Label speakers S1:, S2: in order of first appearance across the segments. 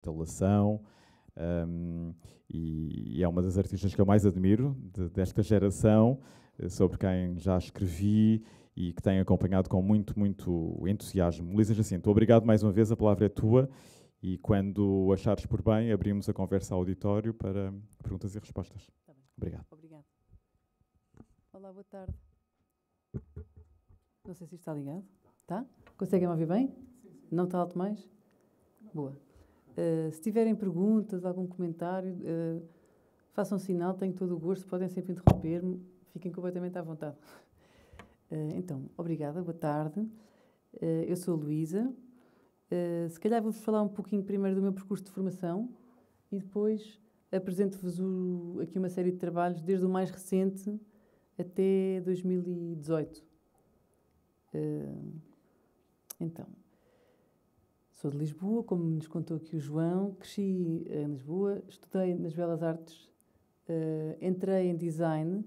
S1: instalação, e é uma das artistas que eu mais admiro desta geração, sobre quem já escrevi e que tenho acompanhado com muito, muito entusiasmo. Luísa Jacinto, obrigado mais uma vez, a palavra é tua, e quando achares por bem, abrimos a conversa ao auditório para perguntas e respostas.
S2: Tá bem.
S1: Obrigado.
S2: Obrigada. Olá, boa tarde. Não sei se isto está ligado. Tá? Conseguem me ouvir bem? Sim. Não está alto mais? Não. Boa. Se tiverem perguntas, algum comentário, façam sinal, tenho todo o gosto, podem sempre interromper-me, fiquem completamente à vontade. Então, obrigada, boa tarde. Eu sou a Luísa. Se calhar vou-vos falar um pouquinho primeiro do meu percurso de formação e depois apresento-vos aqui uma série de trabalhos, desde o mais recente até 2018. Então, sou de Lisboa, como nos contou aqui o João, cresci em Lisboa, estudei nas Belas Artes, entrei em design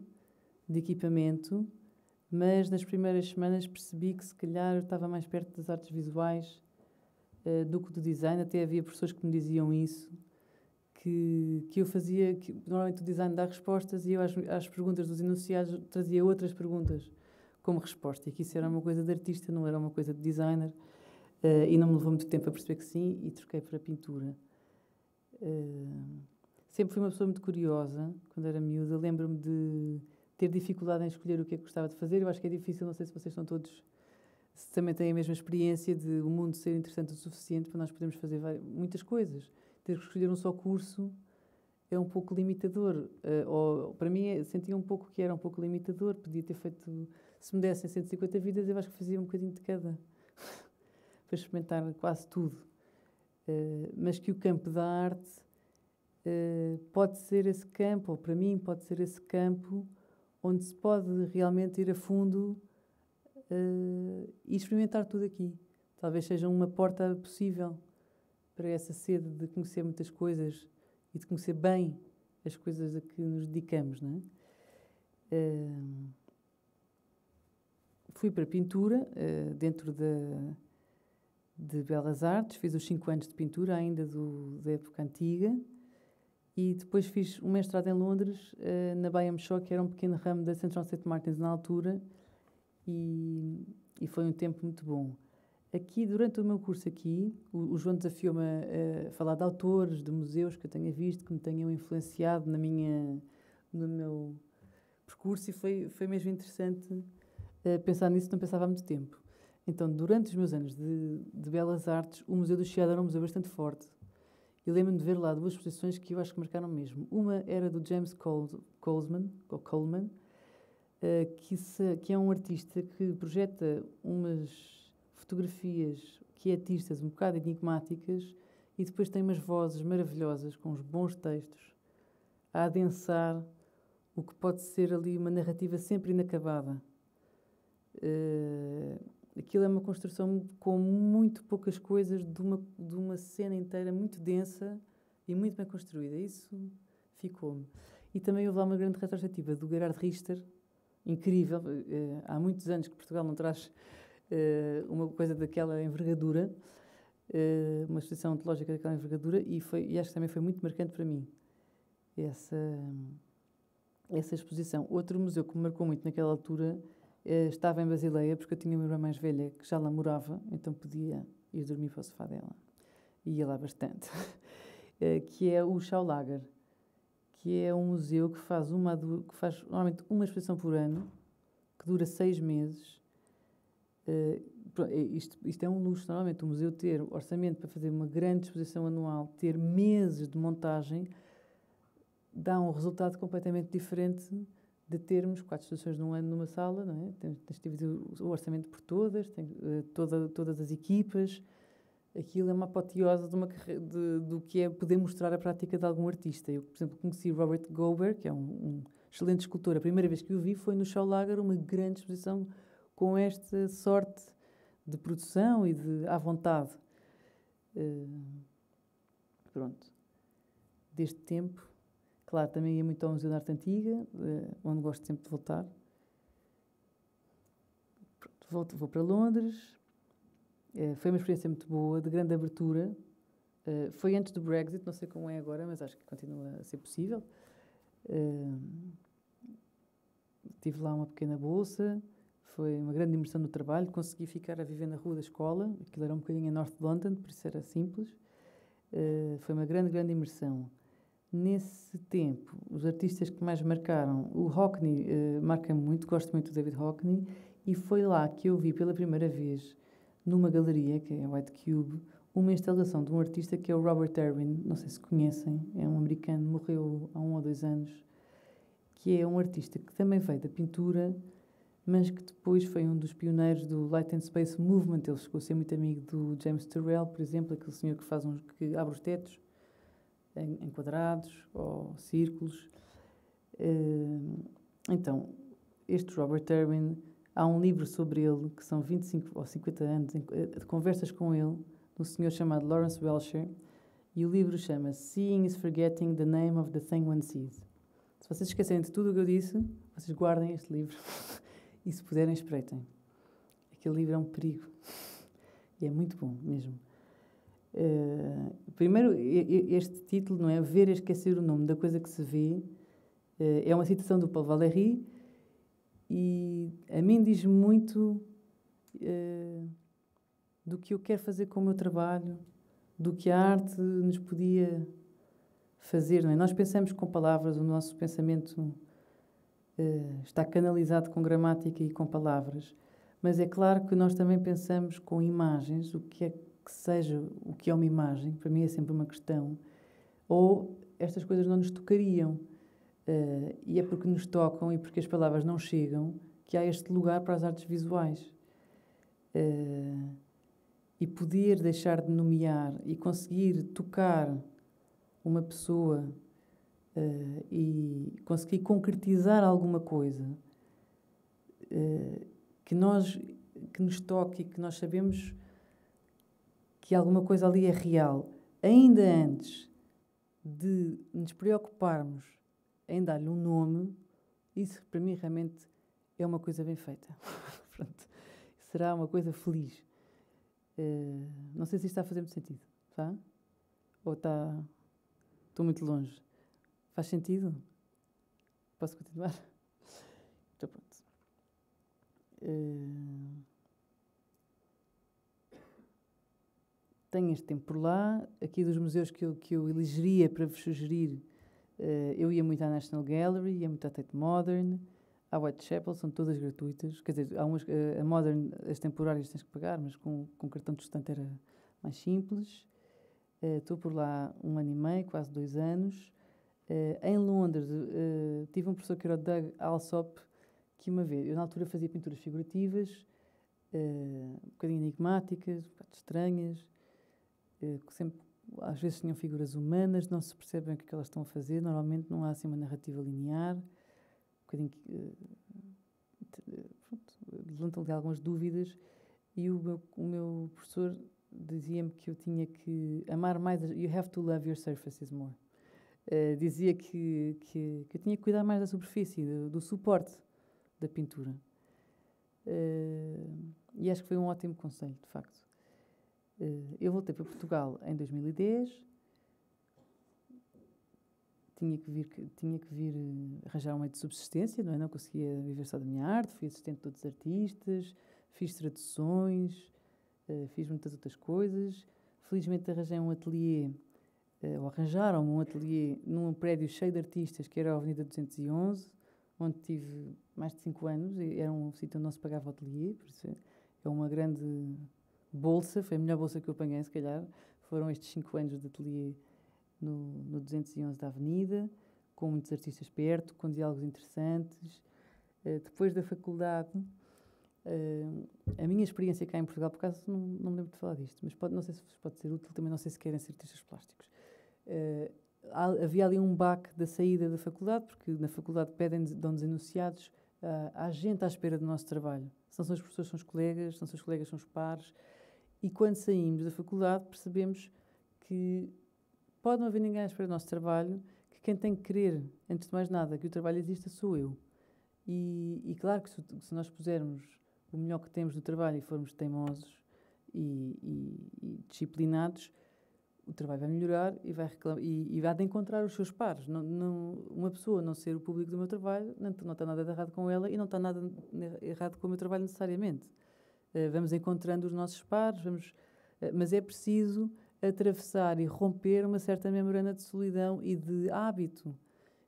S2: de equipamento, mas nas primeiras semanas percebi que se calhar eu estava mais perto das artes visuais do que do design. Até havia professores que me diziam isso, que eu fazia, que normalmente o design dá respostas e eu às perguntas dos enunciados trazia outras perguntas como resposta, e que isso era uma coisa de artista, não era uma coisa de designer, e não me levou muito tempo a perceber que sim, e troquei para a pintura. Sempre fui uma pessoa muito curiosa, quando era miúda. Lembro-me de ter dificuldade em escolher o que é que gostava de fazer. Eu acho que é difícil, não sei se vocês estão todos, se também têm a mesma experiência de o mundo ser interessante o suficiente para nós podermos fazer muitas coisas. Ter que escolher um só curso é um pouco limitador. Ou, para mim, sentia um pouco que era um pouco limitador. Podia ter feito, se me dessem 150 vidas, eu acho que fazia um bocadinho de cada, para experimentar quase tudo. Mas que o campo da arte pode ser esse campo, ou para mim pode ser esse campo onde se pode realmente ir a fundo e experimentar tudo aqui. Talvez seja uma porta possível para essa sede de conhecer muitas coisas e de conhecer bem as coisas a que nos dedicamos, não é? Fui para a pintura dentro de Belas Artes, fiz os 5 anos de pintura ainda da época antiga, e depois fiz um mestrado em Londres, na Byam Shaw, que era um pequeno ramo da Central St. Martins na altura, e foi um tempo muito bom. Aqui, durante o meu curso aqui, o João desafiou-me a falar de autores, de museus que eu tenha visto, que me tenham influenciado no meu percurso, e foi mesmo interessante pensar nisso, não pensava há muito tempo. Então, durante os meus anos de Belas Artes, o Museu do Chiado era um museu bastante forte. E lembro-me de ver lá 2 exposições que eu acho que marcaram mesmo. Uma era do James Coleman, que é um artista que projeta umas fotografias quietistas, um bocado enigmáticas, e depois tem umas vozes maravilhosas, com uns bons textos, a adensar o que pode ser ali uma narrativa sempre inacabada. Aquilo é uma construção com muito poucas coisas, de uma cena inteira muito densa e muito bem construída. Isso ficou-me. E também houve lá uma grande retrospectiva do Gerhard Richter, incrível. Há muitos anos que Portugal não traz uma coisa daquela envergadura, uma exposição ontológica daquela envergadura, e acho que também foi muito marcante para mim essa exposição. Outro museu que me marcou muito naquela altura estava em Basileia, porque eu tinha uma irmã mais velha que já lá morava, então podia ir dormir para o sofá dela. E ia lá bastante. Que é o Schaulager, que é um museu que faz normalmente uma exposição por ano, que dura 6 meses. Isto é um luxo, normalmente o museu ter orçamento para fazer uma grande exposição anual, ter meses de montagem, dá um resultado completamente diferente de termos 4 exposições num ano numa sala, não é? Tens de dividir o orçamento por todas, todas as equipas. Aquilo é uma apoteose do que é poder mostrar a prática de algum artista. Eu, por exemplo, conheci Robert Gober, que é um excelente escultor. A primeira vez que o vi foi no Schaulager, uma grande exposição com esta sorte de produção e de à vontade. Pronto. Deste tempo, claro, também ia muito ao Museu da Arte Antiga, onde gosto sempre de voltar. Pronto, vou para Londres. Foi uma experiência muito boa, de grande abertura, Foi antes do Brexit, não sei como é agora, mas acho que continua a ser possível. Tive lá uma pequena bolsa, foi uma grande imersão no trabalho, consegui ficar a viver na rua da escola, aquilo era um bocadinho em North London, por isso era simples. Foi uma grande, grande imersão. Nesse tempo, os artistas que mais marcaram, o Hockney marca muito, gosto muito do David Hockney, e foi lá que eu vi pela primeira vez, numa galeria, que é a White Cube, uma instalação de um artista que é o Robert Irwin, não sei se conhecem, é um americano, morreu há 1 ou 2 anos, que é um artista que também veio da pintura, mas que depois foi um dos pioneiros do Light and Space Movement. Ele chegou a ser muito amigo do James Turrell, por exemplo, aquele senhor que abre os tetos em quadrados ou círculos. Então, este Robert Irwin, há um livro sobre ele, que são 25 ou 50 anos de conversas com ele, de um senhor chamado Lawrence Welcher, e o livro chama-se Seeing is Forgetting the Name of the Thing One Sees. Se vocês esquecerem de tudo o que eu disse, vocês guardem este livro e, se puderem, espreitem. Aquele livro é um perigo. E é muito bom, mesmo. Primeiro, este título, não é? Ver e esquecer o nome da coisa que se vê, é uma citação do Paul Valéry e a mim diz muito do que eu quero fazer com o meu trabalho, do que a arte nos podia fazer, não é? Nós pensamos com palavras, o nosso pensamento está canalizado com gramática e com palavras, mas é claro que nós também pensamos com imagens, o que é que seja o que é uma imagem, para mim é sempre uma questão, ou estas coisas não nos tocariam, e é porque nos tocam e porque as palavras não chegam que há este lugar para as artes visuais. E poder deixar de nomear e conseguir tocar uma pessoa e conseguir concretizar alguma coisa que nos toque e que nós sabemos que alguma coisa ali é real, ainda antes de nos preocuparmos em dar-lhe um nome, isso para mim realmente é uma coisa bem feita. Pronto. Será uma coisa feliz. Não sei se isto está a fazer muito sentido, tá? Ou estou muito longe. Faz sentido? Posso continuar? Então pronto. Tenho este tempo por lá. Aqui dos museus que eu elegeria para vos sugerir, eu ia muito à National Gallery, ia muito à Tate Modern, à Whitechapel, são todas gratuitas. Quer dizer, há umas, a Modern, as temporárias tens que pagar, mas com cartão de estudante era mais simples. Estou por lá 1 ano e meio, quase 2 anos. Em Londres, tive um professor que era o Doug Alsop, que uma vez, eu na altura fazia pinturas figurativas, um bocadinho enigmáticas, um bocado estranhas, que sempre, às vezes tinham figuras humanas, não se percebem o que elas estão a fazer, normalmente não há assim uma narrativa linear, um bocadinho levantam-lhe algumas dúvidas, e o meu professor dizia-me que eu tinha que amar mais, you have to love your surfaces more. Dizia que eu tinha que cuidar mais da superfície, do suporte da pintura. E acho que foi um ótimo conselho, de facto. Eu voltei para Portugal em 2010. Tinha que vir arranjar um meio de subsistência, não é? Não conseguia viver só da minha arte. Fui assistente de outros artistas, fiz traduções, fiz muitas outras coisas. Felizmente arranjei um ateliê, ou arranjaram-me um ateliê num prédio cheio de artistas, que era a Avenida 211, onde tive mais de 5 anos. Era um sítio onde não se pagava o ateliê, por isso é uma grande bolsa, foi a melhor bolsa que eu apanhei, se calhar. Foram estes 5 anos de ateliê no 211 da Avenida, com muitos artistas perto, com diálogos interessantes. Depois da faculdade, a minha experiência cá em Portugal, por acaso não me lembro de falar disto, mas não sei se vos pode ser útil, também não sei se querem ser artistas plásticos. Havia ali um baque da saída da faculdade, porque na faculdade dão-nos enunciados, há gente à espera do nosso trabalho. Se não são os professores, são os colegas, se não são os colegas, são os pares. E quando saímos da faculdade, percebemos que pode não haver ninguém à espera do nosso trabalho, que quem tem que querer, antes de mais nada, que o trabalho exista, sou eu. E claro que se nós pusermos o melhor que temos no trabalho e formos teimosos e disciplinados, o trabalho vai melhorar e vai e vai de encontrar os seus pares. Uma pessoa não ser o público do meu trabalho, não está nada de errado com ela e não está nada errado com o meu trabalho necessariamente. Vamos encontrando os nossos pares, mas é preciso atravessar e romper uma certa membrana de solidão e de hábito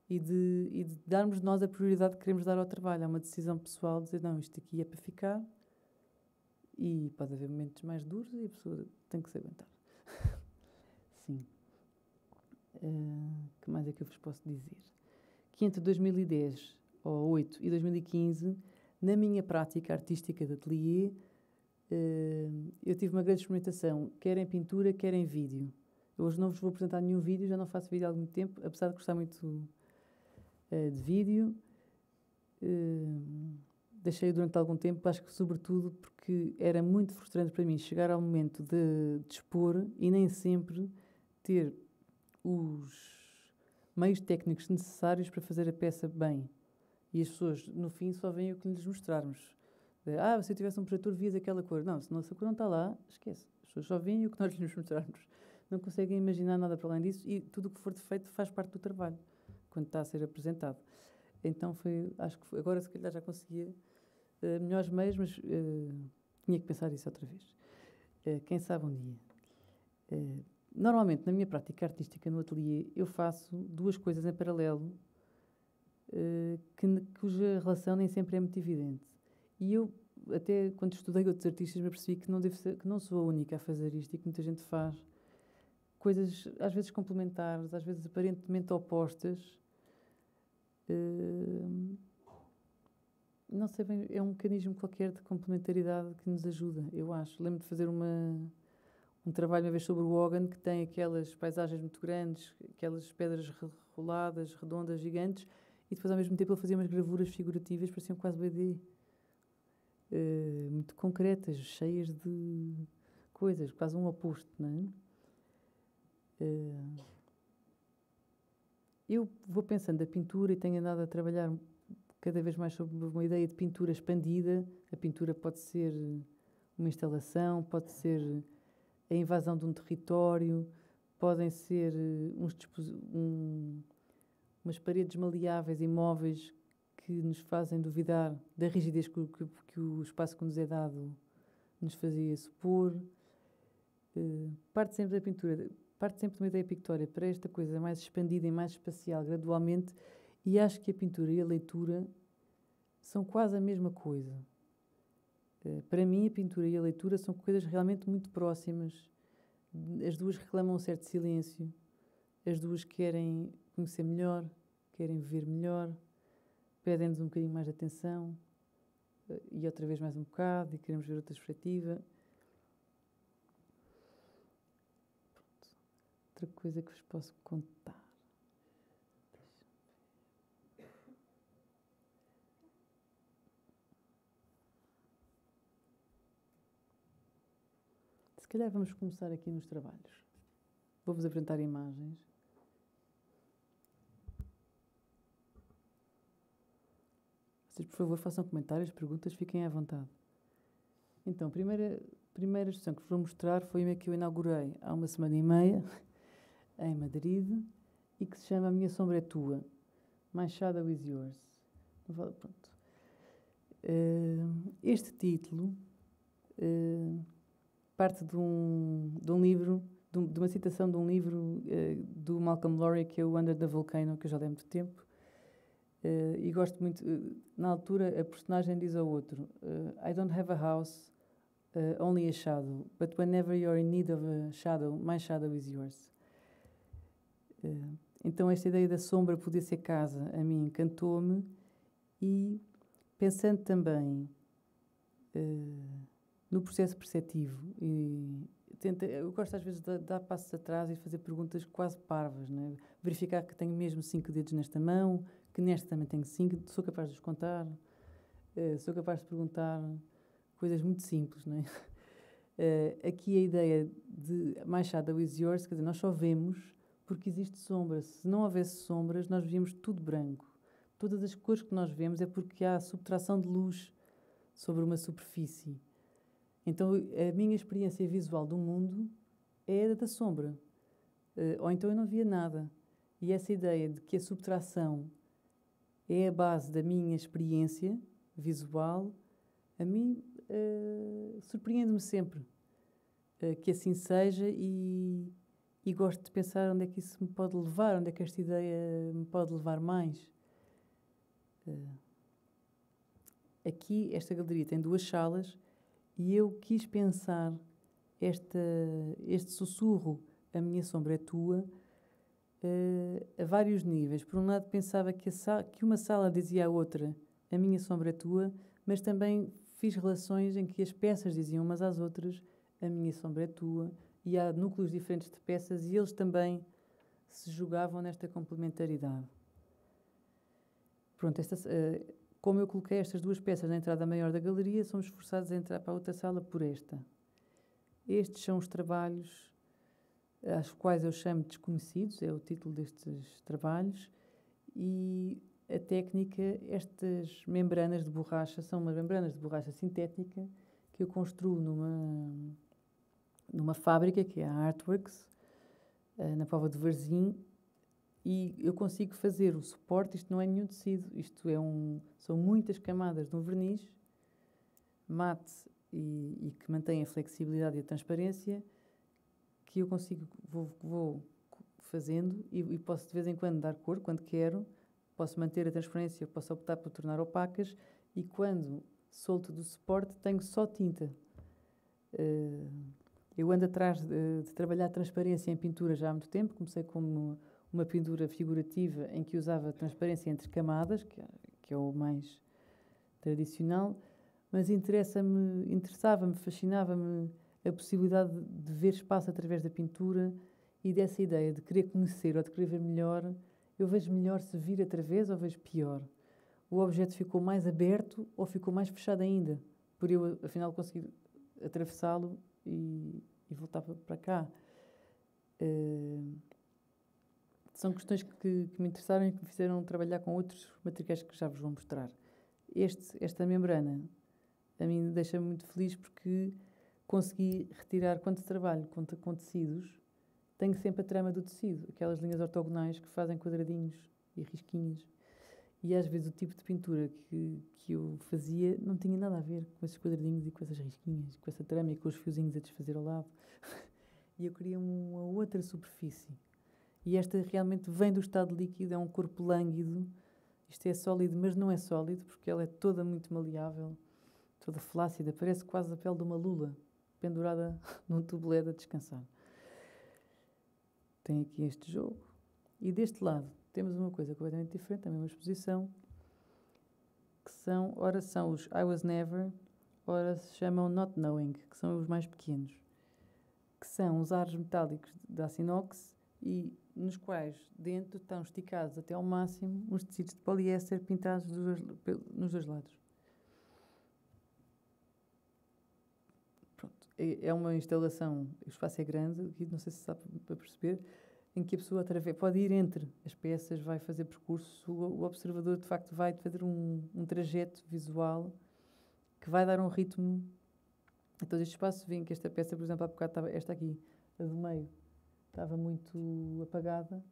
S2: e de darmos nós a prioridade que queremos dar ao trabalho. É uma decisão pessoal de dizer, não, isto aqui é para ficar e pode haver momentos mais duros e a pessoa tem que se aguentar. Sim. Que mais é que eu vos posso dizer? Que entre 2010 ou 2008 e 2015, na minha prática artística de ateliê, eu tive uma grande experimentação, quer em pintura, quer em vídeo. Eu hoje não vos vou apresentar nenhum vídeo, já não faço vídeo há algum tempo, apesar de gostar muito de vídeo. Deixei durante algum tempo, acho que sobretudo porque era muito frustrante para mim chegar ao momento de expor e nem sempre ter os meios técnicos necessários para fazer a peça bem. E as pessoas, no fim, só veem o que lhes mostrarmos. Se eu tivesse um projetor, vias aquela cor. Não, se a nossa cor não está lá, esquece. As pessoas só veem o que nós lhes mostrarmos. Não conseguem imaginar nada para além disso e tudo o que for feito faz parte do trabalho, quando está a ser apresentado. Então acho que agora se calhar já conseguia melhores meios, mas tinha que pensar isso outra vez. Quem sabe um dia. Normalmente, na minha prática artística no ateliê, eu faço duas coisas em paralelo, cuja relação nem sempre é muito evidente. E eu, até quando estudei outros artistas, me percebi que não sou a única a fazer isto e que muita gente faz coisas, às vezes complementares, às vezes aparentemente opostas. Não sei bem, é um mecanismo qualquer de complementaridade que nos ajuda, eu acho. Lembro de fazer um trabalho uma vez sobre o Hogan, que tem aquelas paisagens muito grandes, aquelas pedras roladas, redondas, gigantes, e depois ao mesmo tempo ele fazia umas gravuras figurativas, pareciam quase 2D. Muito concretas, cheias de coisas, quase um oposto, não é? Eu vou pensando a pintura e tenho andado a trabalhar cada vez mais sobre uma ideia de pintura expandida. A pintura pode ser uma instalação, pode ser a invasão de um território, podem ser umas paredes maleáveis e móveis que nos fazem duvidar da rigidez que o espaço que nos é dado nos fazia supor. Parte sempre da pintura, parte sempre de uma ideia pictória para esta coisa mais expandida e mais espacial, gradualmente, e acho que a pintura e a leitura são quase a mesma coisa. Para mim, a pintura e a leitura são coisas realmente muito próximas. As duas reclamam um certo silêncio, as duas querem conhecer melhor, querem ver melhor, pedem-nos um bocadinho mais de atenção, e outra vez mais um bocado, e queremos ver outra perspectiva. Pronto. Outra coisa que vos posso contar. Se calhar vamos começar aqui nos trabalhos. Vou-vos apresentar imagens. Vocês, por favor, façam comentários, perguntas, fiquem à vontade. Então, a primeira exposição que vos vou mostrar foi uma que eu inaugurei há 1 semana e meia, em Madrid, e que se chama A Minha Sombra é Tua, My Shadow is Yours. Pronto. Este título parte de um livro, de uma citação de um livro do Malcolm Lowry, que é o Under the Volcano, que eu já li há muito tempo. E gosto muito, na altura, a personagem diz ao outro: I don't have a house, only a shadow, but whenever you're in need of a shadow, my shadow is yours. Então esta ideia da sombra poder ser casa, a mim encantou-me, e pensando também no processo perceptivo, eu gosto às vezes de dar passos atrás e fazer perguntas quase parvas, não é? Verificar que tenho mesmo 5 dedos nesta mão, que nesta também tenho 5, sou capaz de os contar, sou capaz de perguntar coisas muito simples, não é? Aqui a ideia de My Shadow is Yours, quer dizer, nós só vemos porque existe sombra. Se não houvesse sombras, nós víamos tudo branco. Todas as cores que nós vemos é porque há subtração de luz sobre uma superfície. Então, a minha experiência visual do mundo é a da sombra. Ou então eu não via nada. E essa ideia de que a subtração é a base da minha experiência visual, a mim surpreende-me sempre que assim seja e gosto de pensar onde é que isso me pode levar, onde é que esta ideia me pode levar mais. Aqui, esta galeria tem 2 salas e eu quis pensar este sussurro, a minha sombra é tua, a vários níveis. Por um lado, pensava que uma sala dizia à outra, a minha sombra é tua, mas também fiz relações em que as peças diziam umas às outras, a minha sombra é tua, e há núcleos diferentes de peças e eles também se jogavam nesta complementaridade. Pronto, como eu coloquei estas 2 peças na entrada maior da galeria, somos forçados a entrar para a outra sala por esta. Estes são os trabalhos às quais eu chamo de desconhecidos, é o título destes trabalhos, e a técnica, estas membranas de borracha, são umas membranas de borracha sintética que eu construo numa fábrica, que é a Artworks, na Póvoa de Varzim, e eu consigo fazer o suporte, isto não é nenhum tecido, são muitas camadas de um verniz mate e que mantém a flexibilidade e a transparência, que eu consigo, vou fazendo e posso de vez em quando dar cor, quando quero, posso manter a transparência, posso optar por tornar opacas e quando solto do suporte tenho só tinta. Eu ando atrás de trabalhar transparência em pintura já há muito tempo, comecei com uma pintura figurativa em que usava transparência entre camadas, que é o mais tradicional, mas interessava-me, fascinava-me a possibilidade de ver espaço através da pintura e dessa ideia de querer conhecer ou de querer ver melhor. Eu vejo melhor se vir através ou vejo pior. O objeto ficou mais aberto ou ficou mais fechado ainda, por eu, afinal, conseguir atravessá-lo e voltar para cá. São questões que me interessaram e que me fizeram trabalhar com outros materiais que já vos vou mostrar. Esta membrana, a mim deixa-me muito feliz porque consegui retirar, quando trabalho com tecidos, tenho sempre a trama do tecido, aquelas linhas ortogonais que fazem quadradinhos e risquinhas. E às vezes o tipo de pintura que eu fazia não tinha nada a ver com esses quadradinhos e com essas risquinhas, com essa trama e com os fiozinhos a desfazer ao lado. E eu queria uma outra superfície. E esta realmente vem do estado líquido, é um corpo lânguido. Isto é sólido, mas não é sólido, porque ela é toda muito maleável, toda flácida, parece quase a pele de uma lula, pendurada num tubulé a descansar. Tem aqui este jogo. E deste lado temos uma coisa completamente diferente, a mesma exposição, que ora são os I Was Never, ora se chamam Not Knowing, que são os mais pequenos, que são os aros metálicos da aço inox e nos quais dentro estão esticados até ao máximo uns tecidos de poliéster pintados nos 2 lados. Pronto. É uma instalação, o espaço é grande, aqui não sei se sabe para perceber, em que a pessoa pode ir entre as peças, vai fazer percurso, o observador de facto vai fazer um trajeto visual que vai dar um ritmo a todo este espaço. Vem que esta peça, por exemplo, há bocado estava esta aqui, a do meio, estava muito apagada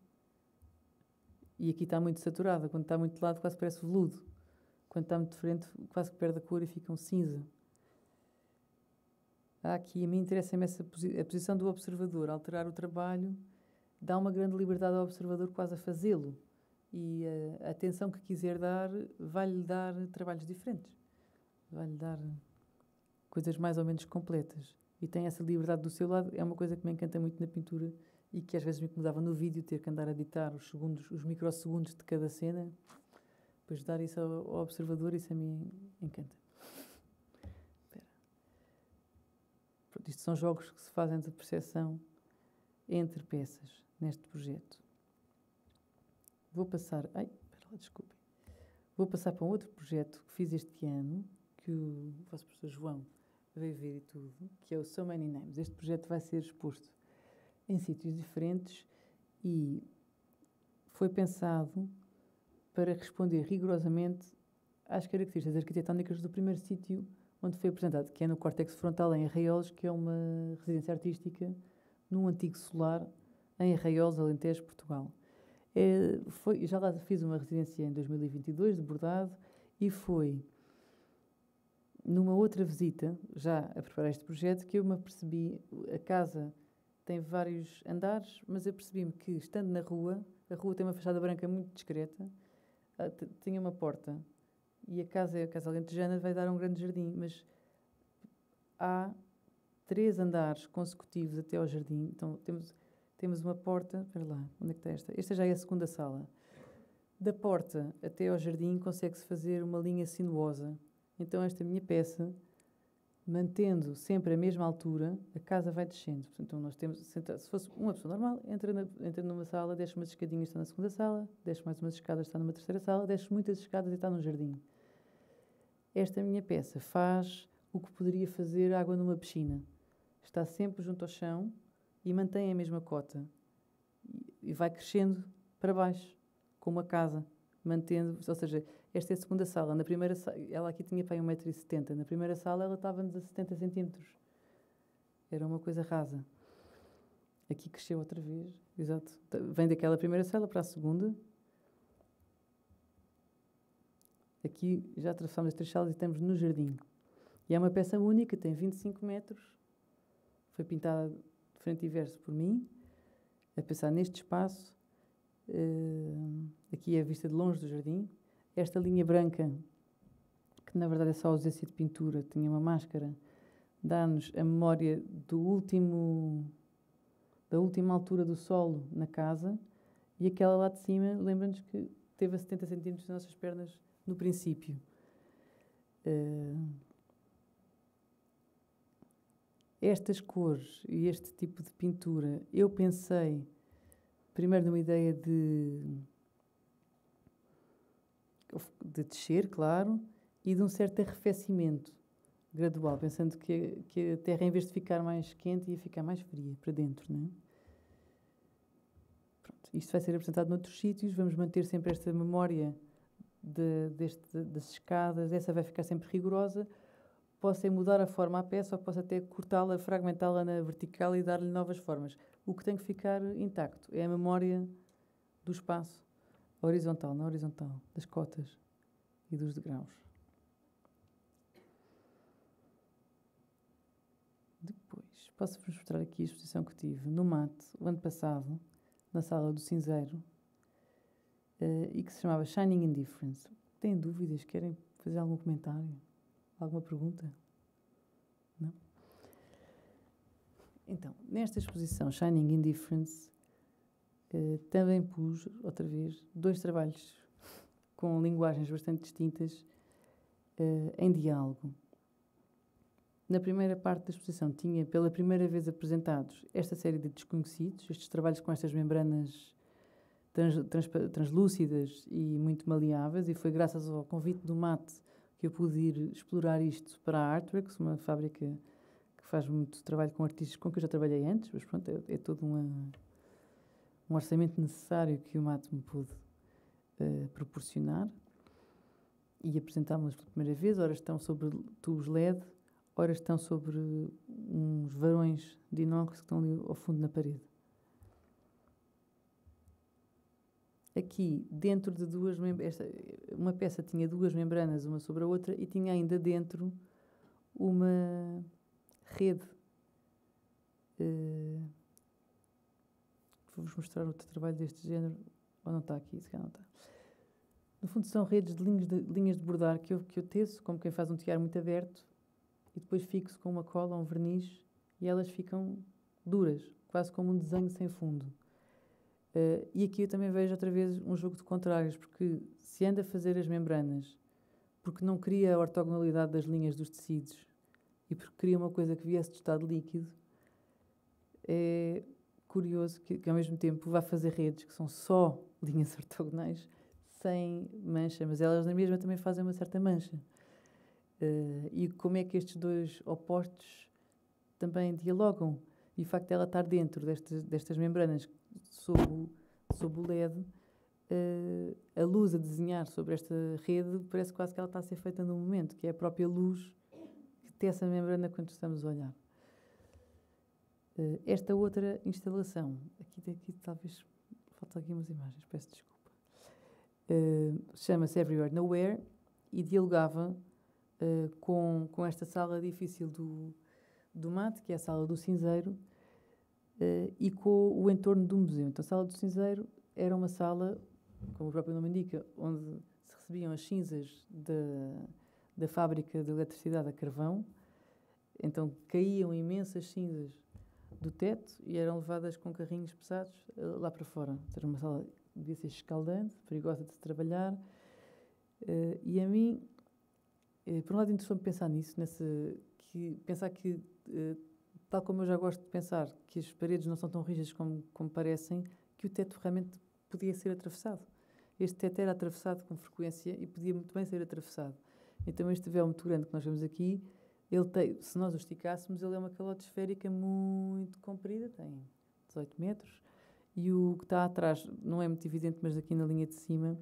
S2: e aqui está muito saturada. Quando está muito de lado quase parece veludo, quando está muito de frente quase que perde a cor e fica um cinza. Aqui a mim interessa-me a posição do observador, alterar o trabalho dá uma grande liberdade ao observador quase a fazê-lo e a atenção que quiser dar vai-lhe dar trabalhos diferentes, vai-lhe dar coisas mais ou menos completas e tem essa liberdade do seu lado. É uma coisa que me encanta muito na pintura e que às vezes me incomodava no vídeo, ter que andar a editar os microsegundos de cada cena, depois dar isso ao observador, isso a mim encanta. Pronto, isto são jogos que se fazem de percepção entre peças neste projeto. Vou passar para um outro projeto que fiz este ano, que o vosso professor João veio ver e tudo, que é o So Many Names. Este projeto vai ser exposto em sítios diferentes e foi pensado para responder rigorosamente às características arquitetónicas do primeiro sítio onde foi apresentado, que é no Córtex Frontal, em Arraiolos, que é uma residência artística num antigo solar em Arraiolos, Alentejo, Portugal. Já lá fiz uma residência em 2022 de bordado e foi numa outra visita, já a preparar este projeto, que eu me apercebi, a casa tem vários andares, mas eu percebi-me que, estando na rua, a rua tem uma fachada branca muito discreta, tinha uma porta, e a casa alentejana, vai dar um grande jardim, mas há 3 andares consecutivos até ao jardim. Então temos uma porta, espera lá, onde é que está esta? Esta já é a segunda sala. Da porta até ao jardim consegue-se fazer uma linha sinuosa. Então esta minha peça, mantendo sempre a mesma altura, a casa vai descendo. Então nós temos, se fosse uma pessoa normal, entra numa sala, desce umas escadinhas, está na segunda sala, desce mais umas escadas, está numa terceira sala, desce muitas escadas e está num jardim. Esta minha peça faz o que poderia fazer água numa piscina. Está sempre junto ao chão e mantém a mesma cota. E vai crescendo para baixo, como a casa, mantendo, ou seja, esta é a segunda sala. Na primeira ela aqui tinha para aí 1,70 m. Na primeira sala ela estava-nos a 70 centímetros. Era uma coisa rasa. Aqui cresceu outra vez, exato. Vem daquela primeira sala para a segunda. Aqui já atravessamos as 3 salas e estamos no jardim. E é uma peça única, tem 25 metros. Foi pintada de frente e verso por mim, a pensar neste espaço. Aqui é a vista de longe do jardim. Esta linha branca, que na verdade é só ausência de pintura, tinha uma máscara, dá-nos a memória da última altura do solo na casa, e aquela lá de cima lembra-nos que teve a 70 centímetros das nossas pernas no princípio. Estas cores e este tipo de pintura, eu pensei primeiro numa ideia de descer, claro, e de um certo arrefecimento gradual, pensando que a Terra, em vez de ficar mais quente, ia ficar mais fria para dentro, não é? Pronto, isto vai ser apresentado noutros sítios, vamos manter sempre esta memória das escadas, essa vai ficar sempre rigorosa. Posso é mudar a forma à peça, ou posso até cortá-la, fragmentá-la na vertical e dar-lhe novas formas. O que tem que ficar intacto é a memória do espaço horizontal, na horizontal, das cotas e dos degraus. Depois, posso-vos mostrar aqui a exposição que tive no MAT, o ano passado, na Sala do Cinzeiro, e que se chamava Shining Indifference. Têm dúvidas? Querem fazer algum comentário? Alguma pergunta? Não? Então, nesta exposição Shining Indifference, também pus, outra vez, 2 trabalhos com linguagens bastante distintas em diálogo. Na primeira parte da exposição tinha pela primeira vez apresentados esta série de desconhecidos, estes trabalhos com estas membranas translúcidas e muito maleáveis, e foi graças ao convite do MAT que eu pude ir explorar isto para a Artworks, uma fábrica que faz muito trabalho com artistas com que eu já trabalhei antes, mas pronto, é todo um orçamento necessário que o MAT me pôde proporcionar, e apresentámos-las pela primeira vez. Ora estão sobre tubos LED, ora estão sobre uns varões de inox que estão ali ao fundo na parede. Aqui, dentro de uma peça tinha 2 membranas, uma sobre a outra, e tinha ainda dentro uma rede. Vou-vos mostrar outro trabalho deste género. Ou não está aqui? Se calhar não está. No fundo, são redes de linhas de bordar que eu teço, como quem faz um tiar muito aberto, e depois fixo com uma cola, um verniz, e elas ficam duras, quase como um desenho sem fundo. E aqui eu também vejo outra vez um jogo de contrários, porque se anda a fazer as membranas porque não queria a ortogonalidade das linhas dos tecidos e porque queria uma coisa que viesse de estado líquido, é curioso que ao mesmo tempo vá fazer redes que são só linhas ortogonais, sem mancha, mas elas na mesma também fazem uma certa mancha. E como é que estes 2 opostos também dialogam? E o facto de ela estar dentro destas membranas sob o LED, a luz a desenhar sobre esta rede parece quase que ela está a ser feita no momento, que é a própria luz que tem essa membrana quando estamos a olhar. Esta outra instalação, aqui talvez faltam aqui umas imagens, peço desculpa. Chama-se Everywhere Nowhere e dialogava com esta sala difícil do mate, que é a sala do cinzeiro, e com o entorno do museu. Então, a sala do cinzeiro era uma sala, como o próprio nome indica, onde se recebiam as cinzas da fábrica de eletricidade a carvão. Então, caíam imensas cinzas do teto e eram levadas com carrinhos pesados lá para fora. Era uma sala que devia ser escaldante, perigosa de se trabalhar. E a mim, por um lado, interessou-me pensar nisso, pensar que, tal como eu já gosto de pensar, que as paredes não são tão rígidas como parecem, que o teto realmente podia ser atravessado. Este teto era atravessado com frequência e podia muito bem ser atravessado. Então, este véu muito grande que nós vemos aqui, se nós o esticássemos, ele é uma calote esférica muito comprida, tem 18 metros, e o que está atrás não é muito evidente, mas aqui na linha de cima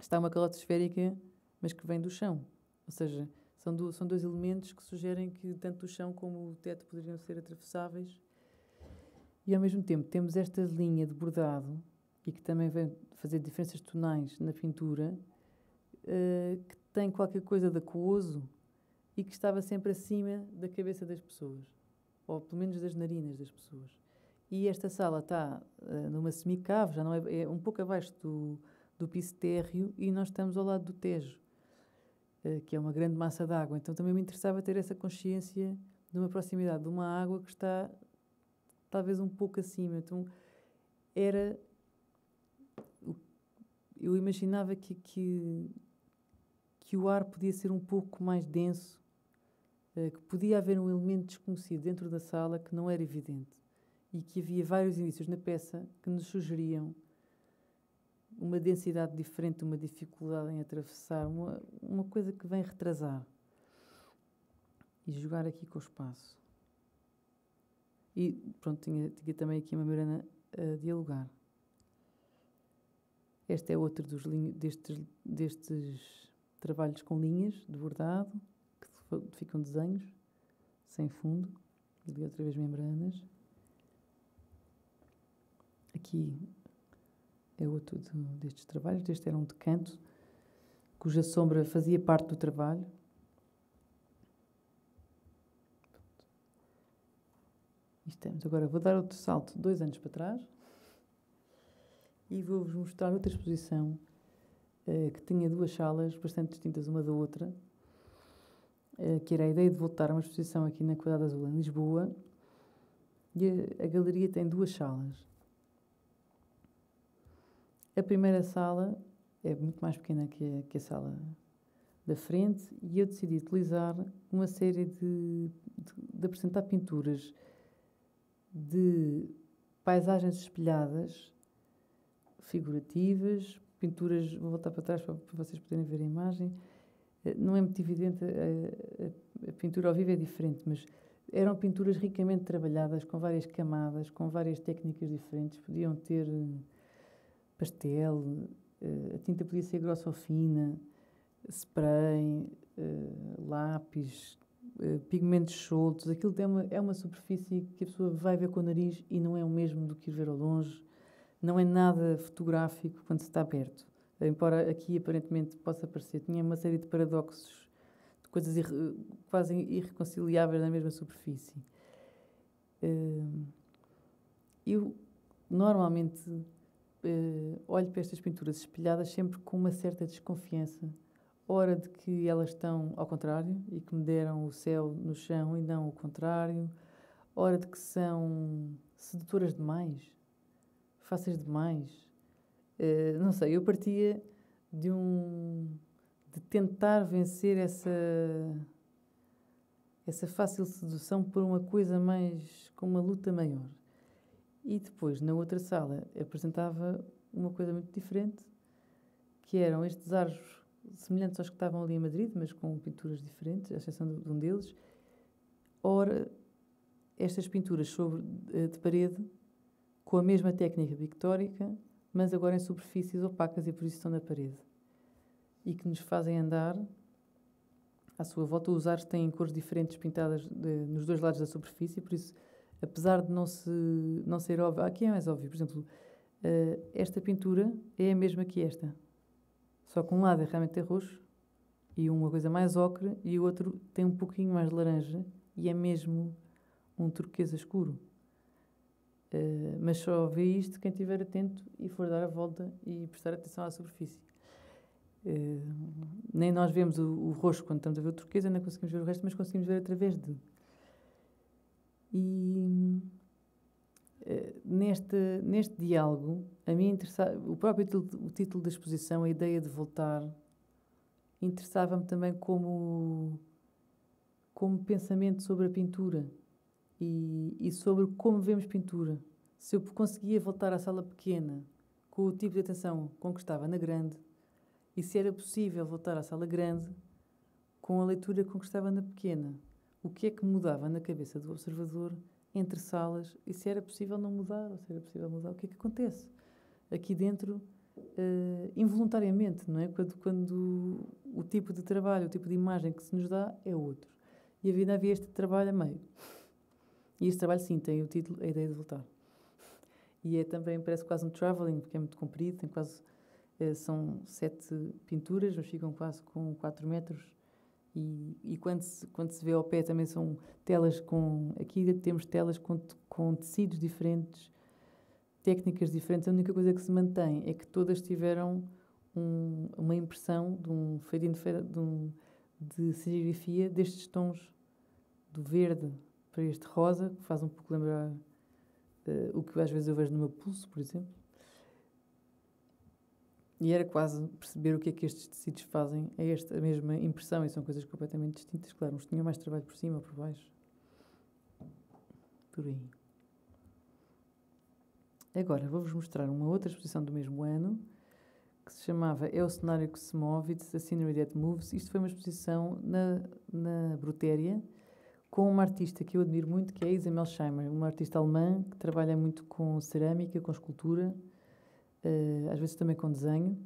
S2: está uma calote esférica, mas que vem do chão. Ou seja, são dois elementos que sugerem que tanto o chão como o teto poderiam ser atravessáveis. E, ao mesmo tempo, temos esta linha de bordado, e que também vem fazer diferenças tonais na pintura, que tem qualquer coisa de aquoso, e que estava sempre acima da cabeça das pessoas, ou pelo menos das narinas das pessoas. E esta sala está numa semicave, já não é um pouco abaixo do piso térreo, e nós estamos ao lado do Tejo, que é uma grande massa de água. Então também me interessava ter essa consciência de uma proximidade de uma água que está talvez um pouco acima. Então eu imaginava que o ar podia ser um pouco mais denso, que podia haver um elemento desconhecido dentro da sala que não era evidente e que havia vários indícios na peça que nos sugeriam uma densidade diferente, uma dificuldade em atravessar, uma coisa que vem retrasar e jogar aqui com o espaço. E pronto, tinha também aqui uma membrana a dialogar. Este é outro destes trabalhos com linhas de bordado, que ficam desenhos, sem fundo. Ali outra vez membranas. Aqui é outro destes trabalhos. Este era um de canto, cuja sombra fazia parte do trabalho. Agora vou dar outro salto 2 anos para trás e vou-vos mostrar outra exposição que tinha 2 salas bastante distintas uma da outra, que era a ideia de voltar a uma exposição aqui na Quadrada Azul, em Lisboa, e a galeria tem 2 salas. A primeira sala é muito mais pequena que a sala da frente, e eu decidi utilizar uma série de apresentar pinturas de paisagens espelhadas, figurativas, pinturas, vou voltar para trás para vocês poderem ver a imagem. Não é muito evidente, a pintura ao vivo é diferente, mas eram pinturas ricamente trabalhadas, com várias camadas, com várias técnicas diferentes. Podiam ter pastel, a tinta podia ser grossa ou fina, spray, lápis, pigmentos soltos. Aquilo é uma superfície que a pessoa vai ver com o nariz e não é o mesmo do que ir ver ao longe. Não é nada fotográfico quando se está perto. Embora aqui aparentemente possa parecer. Tinha uma série de paradoxos, de coisas quase irreconciliáveis na mesma superfície. Eu normalmente olho para estas pinturas espelhadas sempre com uma certa desconfiança. Ora de que elas estão ao contrário e que me deram o céu no chão e não o contrário. Ora de que são sedutoras demais, fáceis demais. Não sei, eu partia de tentar vencer essa fácil sedução por uma coisa mais, com uma luta maior. E depois, na outra sala, apresentava uma coisa muito diferente, que eram estes aros semelhantes aos que estavam ali em Madrid, mas com pinturas diferentes, à exceção de um deles. Ora, estas pinturas de parede, com a mesma técnica pictórica, mas agora em superfícies opacas e por isso estão na parede. E que nos fazem andar à sua volta. Os aros têm cores diferentes pintadas nos 2 lados da superfície, por isso apesar de não ser óbvio, aqui é mais óbvio, por exemplo, esta pintura é a mesma que esta, só que um lado é realmente roxo e uma coisa mais ocre e o outro tem um pouquinho mais de laranja e é mesmo um turquesa escuro. Mas só vê isto quem estiver atento e for dar a volta e prestar atenção à superfície. Nem nós vemos o roxo quando estamos a ver o turquesa, nem conseguimos ver o resto, mas conseguimos ver através de. E neste diálogo, a mim interessava, o próprio título da exposição, a ideia de voltar, interessava-me também como pensamento sobre a pintura e sobre como vemos pintura. Se eu conseguia voltar à sala pequena com o tipo de atenção com que estava na grande, e se era possível voltar à sala grande com a leitura com que estava na pequena. O que é que mudava na cabeça do observador entre salas e se era possível não mudar ou se era possível mudar. O que é que acontece aqui dentro involuntariamente, não é? Quando o tipo de trabalho, o tipo de imagem que se nos dá é outro. E havia este trabalho a meio. E este trabalho, sim, tem o título A Ideia de Voltar. E é também, parece quase um travelling, porque é muito comprido, tem quase... são 7 pinturas, mas ficam quase com 4 metros. E quando se vê ao pé também são telas com... Aqui temos telas com tecidos diferentes, técnicas diferentes. A única coisa que se mantém é que todas tiveram uma impressão de um fade-in de serigrafia destes tons do verde para este rosa, que faz um pouco lembrar o que às vezes eu vejo no meu pulso, por exemplo. E era quase perceber o que é que estes tecidos fazem a mesma impressão, e são coisas completamente distintas. Claro, uns tinham mais trabalho por cima ou por baixo. Por aí. Agora, vou-vos mostrar uma outra exposição do mesmo ano, que se chamava É o Cenário que se Move, It's a Scenery That Moves. Isto foi uma exposição na Brutéria, com uma artista que eu admiro muito, que é a Isa Melsheimer, uma artista alemã que trabalha muito com cerâmica, com escultura, às vezes também com desenho,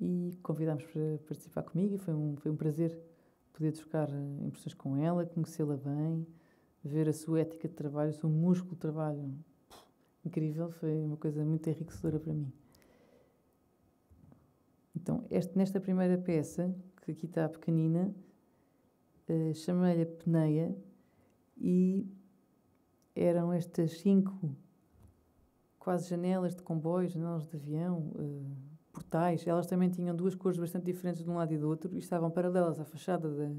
S2: e convidámos para participar comigo e foi um prazer poder trocar impressões com ela, conhecê-la bem, ver a sua ética de trabalho, o seu músculo de trabalho incrível, foi uma coisa muito enriquecedora para mim. Então, nesta primeira peça, que aqui está pequenina, chamei-lhe a Peneia, e eram estas 5 quase janelas de comboios, janelas de avião, portais. Elas também tinham 2 cores bastante diferentes de um lado e do outro e estavam paralelas à fachada da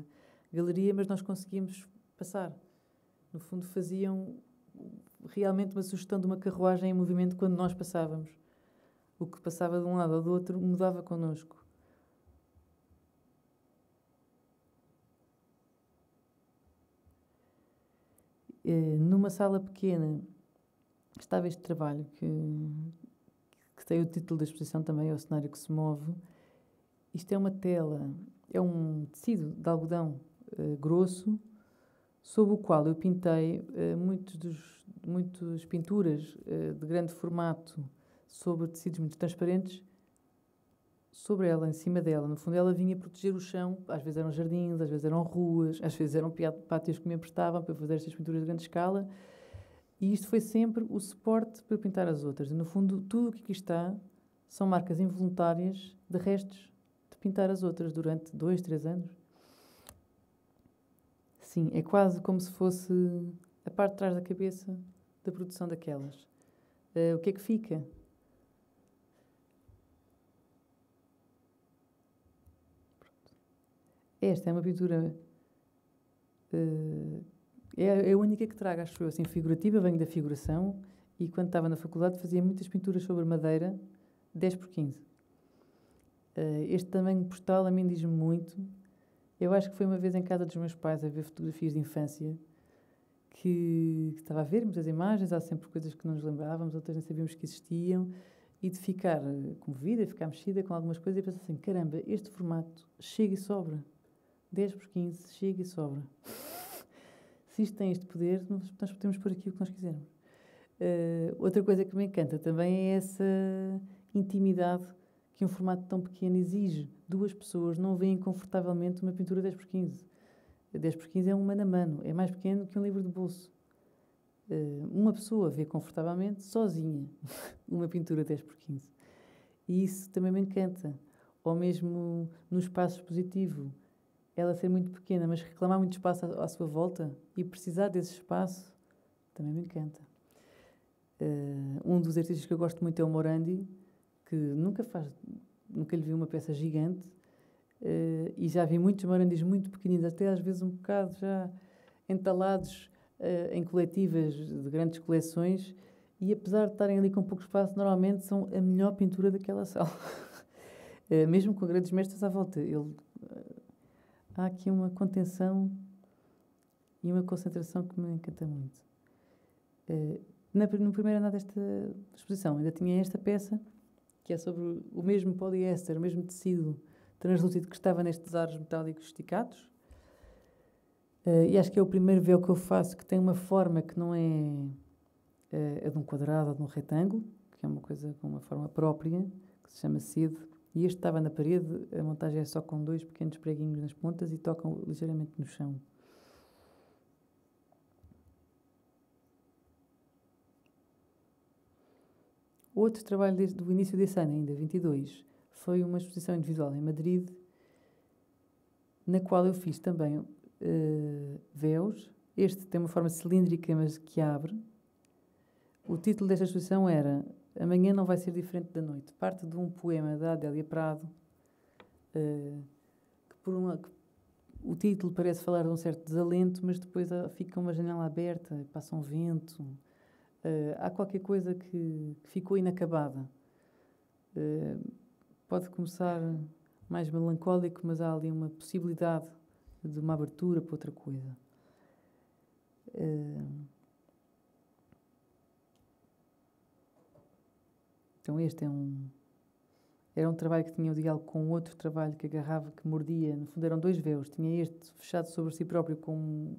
S2: galeria, mas nós conseguíamos passar. No fundo, faziam realmente uma sugestão de uma carruagem em movimento quando nós passávamos. O que passava de um lado ou do outro mudava connosco. Numa sala pequena estava este trabalho que tem o título da exposição também, É o Cenário que se Move. Isto é uma tela, é um tecido de algodão grosso, sob o qual eu pintei muitas pinturas de grande formato sobre tecidos muito transparentes, sobre ela, em cima dela. No fundo, ela vinha proteger o chão. Às vezes eram jardins, às vezes eram ruas, às vezes eram pátios que me emprestavam para fazer estas pinturas de grande escala. E isto foi sempre o suporte para pintar as outras. E, no fundo, tudo o que aqui está são marcas involuntárias de restos de pintar as outras durante 2, 3 anos. Sim, é quase como se fosse a parte de trás da cabeça da produção daquelas. O que é que fica? Esta é uma pintura... é a única que trago, acho eu, assim, figurativa. Venho da figuração e, quando estava na faculdade, fazia muitas pinturas sobre madeira, 10x15. Este tamanho postal a mim diz-me muito. Eu acho que foi uma vez em casa dos meus pais a ver fotografias de infância que estava a ver muitas imagens, há sempre coisas que não nos lembrávamos, outras nem sabíamos que existiam, e de ficar comovida, ficar mexida com algumas coisas e pensar assim, caramba, este formato chega e sobra. 10x15, chega e sobra. Se isto tem este poder, nós podemos pôr aqui o que nós quisermos. Outra coisa que me encanta também é essa intimidade que um formato tão pequeno exige. 2 pessoas não veem confortavelmente uma pintura 10x15. 10x15 é um mano a mano, é mais pequeno que um livro de bolso. uma pessoa vê confortavelmente, sozinha, uma pintura 10x15. E isso também me encanta. Ou mesmo no espaço expositivo, ela ser muito pequena, mas reclamar muito espaço à sua volta e precisar desse espaço, também me encanta. Um dos artistas que eu gosto muito é o Morandi, que nunca lhe vi uma peça gigante, e já vi muitos Morandis muito pequeninos, até às vezes um bocado já entalados em coletivas de grandes coleções, e apesar de estarem ali com pouco espaço, normalmente são a melhor pintura daquela sala. Mesmo com grandes mestres à volta. Há aqui uma contenção e uma concentração que me encanta muito. No primeiro andar desta exposição ainda tinha esta peça, que é sobre o mesmo poliéster, o mesmo tecido translúcido que estava nestes aros metálicos esticados. E acho que é o primeiro véu que eu faço que tem uma forma que não é a de um quadrado ou de um retângulo, que é uma coisa com uma forma própria, que se chama cedo. E este estava na parede, a montagem é só com 2 pequenos preguinhos nas pontas e tocam ligeiramente no chão. Outro trabalho do início desse ano, ainda, 22, foi uma exposição individual em Madrid, na qual eu fiz também véus. Este tem uma forma cilíndrica, mas que abre. O título desta exposição era Amanhã não vai ser diferente da noite. Parte de um poema da Adélia Prado, que o título parece falar de um certo desalento, mas depois fica uma janela aberta, passa um vento. Há qualquer coisa que ficou inacabada. Pode começar mais melancólico, mas há ali uma possibilidade de uma abertura para outra coisa. Então este era um trabalho que tinha o diálogo com outro trabalho que agarrava, que mordia. No fundo eram 2 véus. Tinha este fechado sobre si próprio com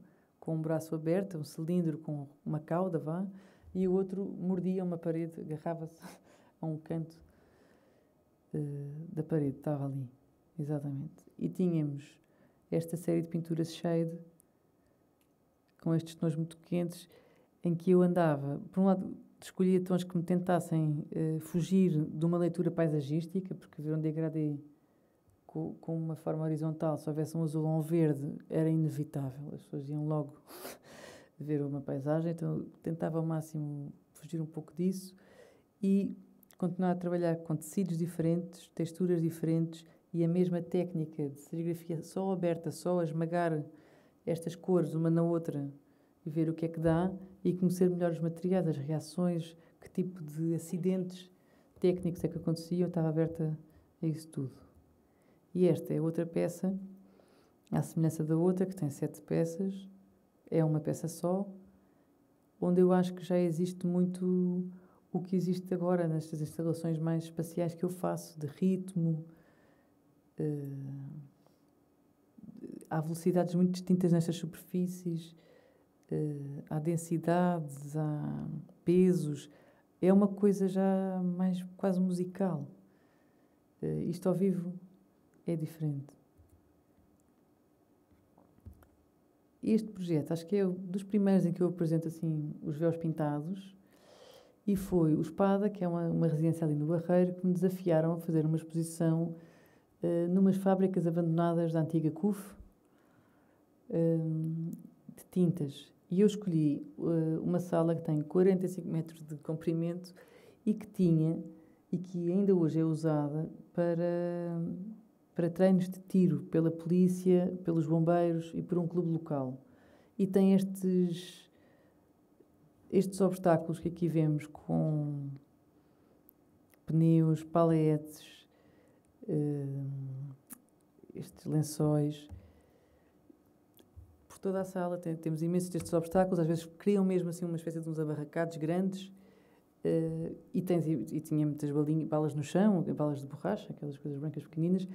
S2: um braço aberto, um cilindro com uma cauda, e o outro mordia uma parede, agarrava-se a um canto da parede, estava ali, exatamente. E tínhamos esta série de pinturas shade, com estes tons muito quentes, em que eu andava, por um lado, escolhia tons que me tentassem fugir de uma leitura paisagística, porque ver um degradê com uma forma horizontal, se houvesse um azul ou um verde, era inevitável, as pessoas iam logo ver uma paisagem, então eu tentava ao máximo fugir um pouco disso e continuar a trabalhar com tecidos diferentes, texturas diferentes e a mesma técnica de serigrafia só aberta, só a esmagar estas cores uma na outra e ver o que é que dá e conhecer melhor os materiais, as reações, que tipo de acidentes técnicos é que aconteciam. Eu estava aberta a isso tudo. E esta é outra peça, à semelhança da outra, que tem 7 peças, é uma peça só, onde eu acho que já existe muito o que existe agora nestas instalações mais espaciais que eu faço, de ritmo. Há velocidades muito distintas nestas superfícies, há densidades, há pesos. É uma coisa já mais quase musical. Isto ao vivo é diferente. Este projeto, acho que é dos primeiros em que eu apresento assim os véus pintados, e foi o Espada, que é uma residência ali no Barreiro, que me desafiaram a fazer uma exposição numas fábricas abandonadas da antiga CUF, de tintas. E eu escolhi uma sala que tem 45 metros de comprimento e que ainda hoje é usada para treinos de tiro pela polícia, pelos bombeiros e por um clube local. E tem estes obstáculos que aqui vemos, com pneus, paletes, estes lençóis. Por toda a sala temos imensos destes obstáculos, às vezes criam mesmo assim uma espécie de uns abarracados grandes, e tinha muitas balas no chão, balas de borracha, aquelas coisas brancas pequeninas.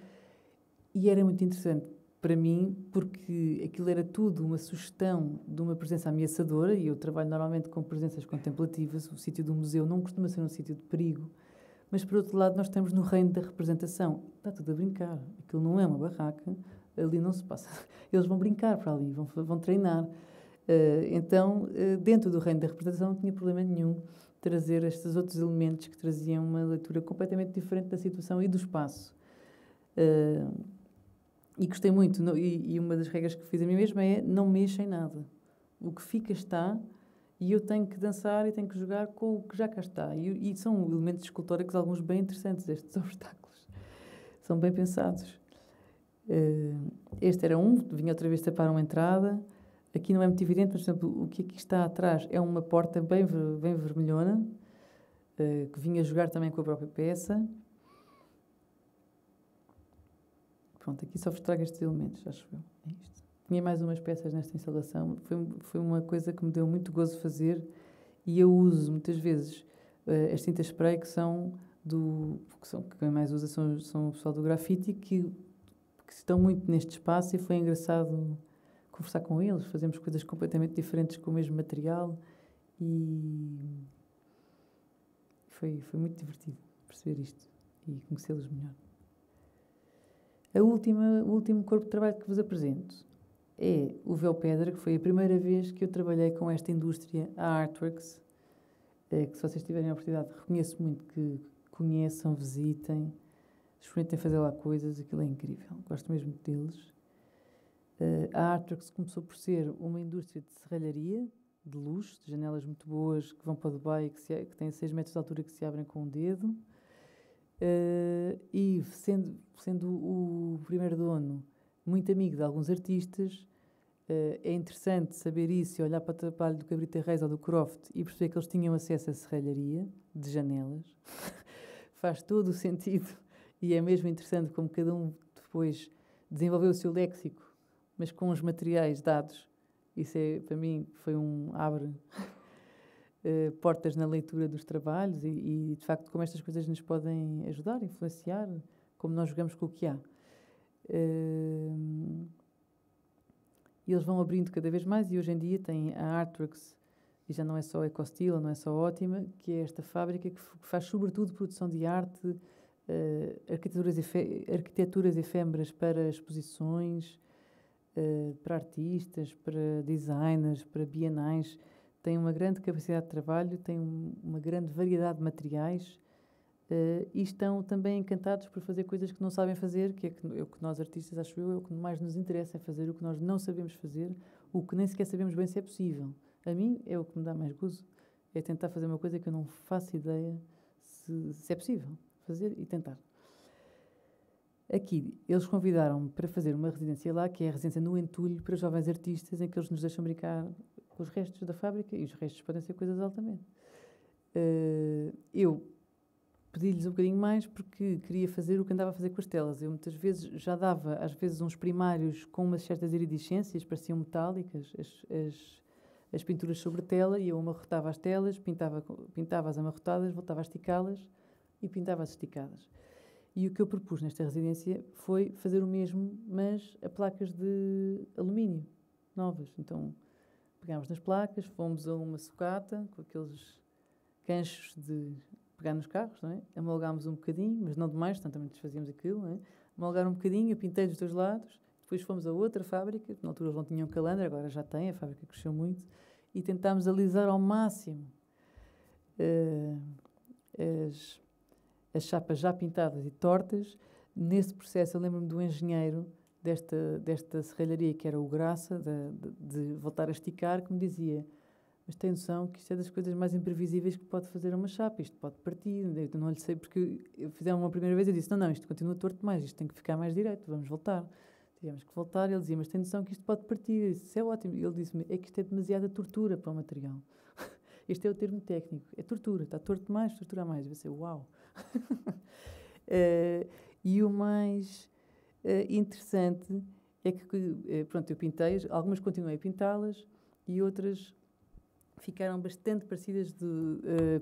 S2: E era muito interessante para mim, porque aquilo era tudo uma sugestão de uma presença ameaçadora, e eu trabalho normalmente com presenças contemplativas. O sítio do museu não costuma ser um sítio de perigo, mas, por outro lado, nós estamos no reino da representação. Está tudo a brincar. Aquilo não é uma barraca, ali não se passa. Eles vão brincar para ali, vão treinar. Então, dentro do reino da representação, não tinha problema nenhum trazer estes outros elementos que traziam uma leitura completamente diferente da situação e do espaço. E gostei muito, e uma das regras que fiz a mim mesma é não mexa em nada. O que fica está, e eu tenho que dançar e tenho que jogar com o que já cá está. E são elementos escultóricos, alguns bem interessantes, estes obstáculos. São bem pensados. Este era vinha outra vez tapar uma entrada. Aqui não é muito evidente, mas, por exemplo, o que aqui está atrás é uma porta bem vermelhona, que vinha jogar também com a própria peça. Pronto, aqui só vos trago estes elementos, acho eu. É isto. Tinha mais umas peças nesta instalação. Foi uma coisa que me deu muito gozo fazer, e eu uso muitas vezes as tintas spray que quem mais usa são o pessoal do grafite, que estão muito neste espaço, e foi engraçado conversar com eles. Fazemos coisas completamente diferentes com o mesmo material, e foi muito divertido perceber isto e conhecê-los melhor. O último corpo de trabalho que vos apresento é o Véu Pedra, que foi a primeira vez que eu trabalhei com esta indústria, a Artworks, que, se vocês tiverem a oportunidade, reconheço muito que conheçam, visitem, experimentem fazer lá coisas. Aquilo é incrível, gosto mesmo deles. A Artworks começou por ser uma indústria de serralharia, de luxo, de janelas muito boas que vão para Dubai, que têm 6 metros de altura, que se abrem com um dedo. E sendo o primeiro dono muito amigo de alguns artistas, é interessante saber isso e olhar para o trabalho do Cabrita Reis ou do Croft e perceber que eles tinham acesso a serralharia de janelas. Faz todo o sentido, e é mesmo interessante como cada um depois desenvolveu o seu léxico, mas com os materiais dados. Isso para mim foi abre portas na leitura dos trabalhos, e de facto como estas coisas nos podem ajudar, influenciar, como nós jogamos com o que há. E eles vão abrindo cada vez mais, e hoje em dia tem a Artworks, e já não é só Ecostila, não é só Ótima, que é esta fábrica que faz sobretudo produção de arte, arquiteturas efêmeras para exposições, para artistas, para designers, para bienais. Tem uma grande capacidade de trabalho, tem uma grande variedade de materiais, e estão também encantados por fazer coisas que não sabem fazer, que é o que nós artistas, acho eu, é o que mais nos interessa, é fazer o que nós não sabemos fazer, o que nem sequer sabemos bem se é possível. A mim é o que me dá mais gozo, é tentar fazer uma coisa que eu não faço ideia se é possível fazer, e tentar. Aqui, eles convidaram-me para fazer uma residência lá, que é a residência no Entulho, para jovens artistas, em que eles nos deixam brincar com os restos da fábrica, e os restos podem ser coisas altamente. Eu pedi-lhes um bocadinho mais porque queria fazer o que andava a fazer com as telas. Eu muitas vezes já dava, às vezes, uns primários com umas certas iridescências, pareciam metálicas, as pinturas sobre tela, e eu amarrotava as telas, pintava as amarrotadas, voltava a esticá-las e pintava as esticadas. E o que eu propus nesta residência foi fazer o mesmo, mas a placas de alumínio, novas. Então, pegámos nas placas, fomos a uma sucata, com aqueles ganchos de pegar nos carros, não é? Amalgámos um bocadinho, mas não demais, portanto também desfazíamos aquilo, não é? Amalgaram um bocadinho, eu pintei dos dois lados, depois fomos a outra fábrica, na altura eles não tinham calandra, agora já têm, a fábrica cresceu muito, e tentámos alisar ao máximo as chapas já pintadas e tortas. Nesse processo eu lembro-me do engenheiro desta serralharia, que era o Graça, de voltar a esticar, que me dizia: mas tem noção que isto é das coisas mais imprevisíveis que pode fazer uma chapa, isto pode partir. Eu não lhe sei, porque eu fizeram uma primeira vez, eu disse: não, isto continua torto demais, isto tem que ficar mais direito, vamos voltar. Tivemos que voltar, ele dizia: mas tem noção que isto pode partir? Eu disse: isso é ótimo. E ele disse-me: é que isto é demasiada tortura para o material. Este é o termo técnico, é tortura, está torto demais, tortura a mais. Eu pensei: uau! E o mais interessante é que, pronto, eu pintei, algumas continuei a pintá-las e outras ficaram bastante parecidas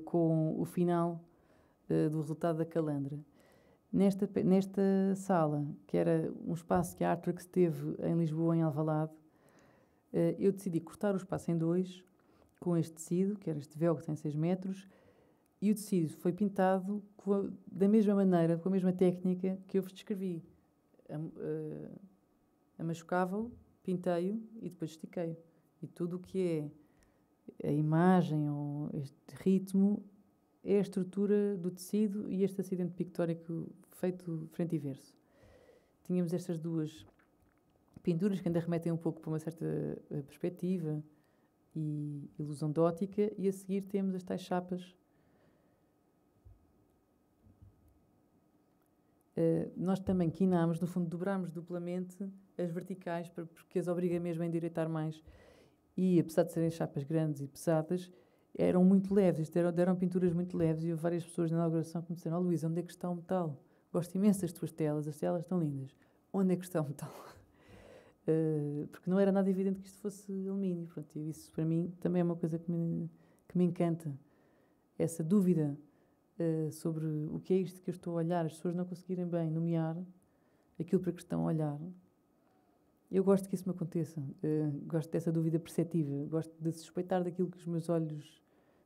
S2: com o final do resultado da calandra. Nesta sala, que era um espaço que a Artworks teve em Lisboa, em Alvalade, eu decidi cortar o espaço em dois, com este tecido, que era este véu que tem 6 metros, e o tecido foi pintado da mesma maneira, com a mesma técnica que eu vos descrevi. Amachucava-o, pintei-o e depois estiquei. E tudo o que é a imagem ou este ritmo é a estrutura do tecido e este acidente pictórico feito frente e verso. Tínhamos estas duas pinturas que ainda remetem um pouco para uma certa perspectiva e ilusão de ótica, e a seguir temos as tais chapas. Nós também quinámos, no fundo, dobrámos duplamente as verticais, porque as obriga mesmo a endireitar mais. E, apesar de serem chapas grandes e pesadas, eram muito leves. Deram pinturas muito leves, e houve várias pessoas na inauguração que me disseram: Luís, onde é que está o metal? Gosto imenso das tuas telas, as telas estão lindas. Onde é que está o metal? Porque não era nada evidente que isto fosse alumínio. Pronto, e isso, para mim, também é uma coisa que me encanta. Essa dúvida sobre o que é isto que eu estou a olhar, as pessoas não conseguirem bem nomear aquilo para que estão a olhar. Eu gosto que isso me aconteça. Gosto dessa dúvida perceptiva. Gosto de suspeitar daquilo que os meus olhos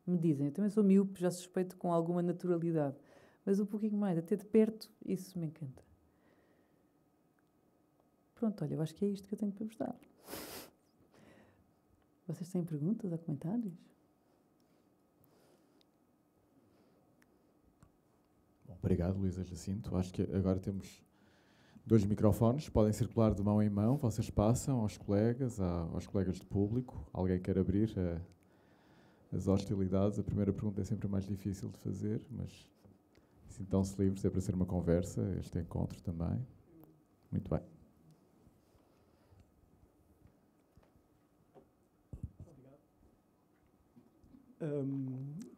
S2: me dizem. Eu também sou míope, já suspeito com alguma naturalidade. Mas um pouquinho mais, até de perto, isso me encanta. Pronto, olha, eu acho que é isto que eu tenho para vos dar. Vocês têm perguntas ou comentários?
S1: Bom, obrigado, Luísa Jacinto. Acho que agora temos 2 microfones, podem circular de mão em mão. Vocês passam aos colegas de público. Alguém quer abrir as hostilidades? A primeira pergunta é sempre mais difícil de fazer, mas sintam-se livres, é para ser uma conversa, este encontro também. Muito bem.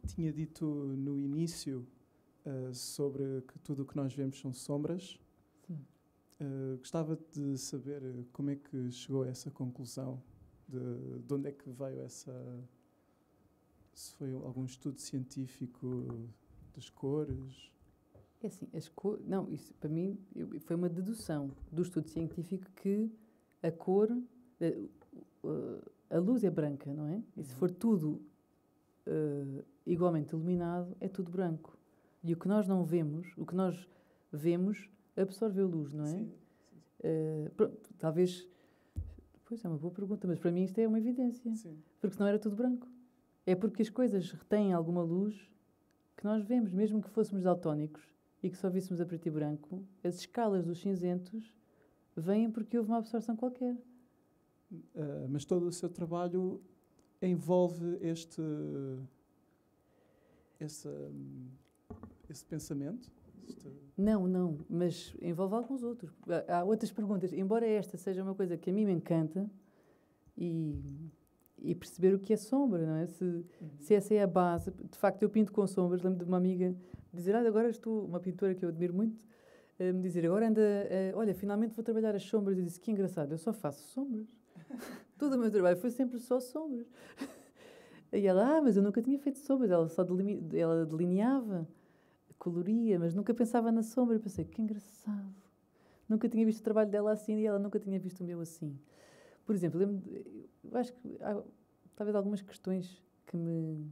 S3: Tinha dito no início sobre que tudo o que nós vemos são sombras.
S2: Sim.
S3: Gostava de saber como é que chegou a essa conclusão, de onde é que veio essa... Se foi algum estudo científico das cores?
S2: É assim, não, isso para mim foi uma dedução do estudo científico que a cor, a luz é branca, não é? E se for tudo igualmente iluminado, é tudo branco. E o que nós não vemos, o que nós vemos, absorve a luz, não é?
S3: Sim.
S2: Pronto, talvez... Pois é uma boa pergunta, mas para mim isto é uma evidência.
S3: Sim.
S2: Porque senão era tudo branco. É porque as coisas retêm alguma luz que nós vemos, mesmo que fôssemos daltónicos e que só víssemos a preto e branco, as escalas dos cinzentos vêm porque houve uma absorção qualquer.
S3: Mas todo o seu trabalho envolve esse pensamento?
S2: Não, mas envolve alguns outros. Há outras perguntas. Embora esta seja uma coisa que a mim me encanta, e perceber o que é sombra, não é? Se essa é a base. De facto, eu pinto com sombras. Lembro de uma amiga dizer: agora estou... Uma pintora que eu admiro muito, me dizer: agora anda... olha, finalmente vou trabalhar as sombras. Eu disse: que engraçado, eu só faço sombras. Todo o meu trabalho foi sempre só sombras. E ela: mas eu nunca tinha feito sombras. Ela só ela delineava, coloria, mas nunca pensava na sombra. Eu pensei: que engraçado. Nunca tinha visto o trabalho dela assim e ela nunca tinha visto o meu assim. Por exemplo, eu acho que há talvez algumas questões que me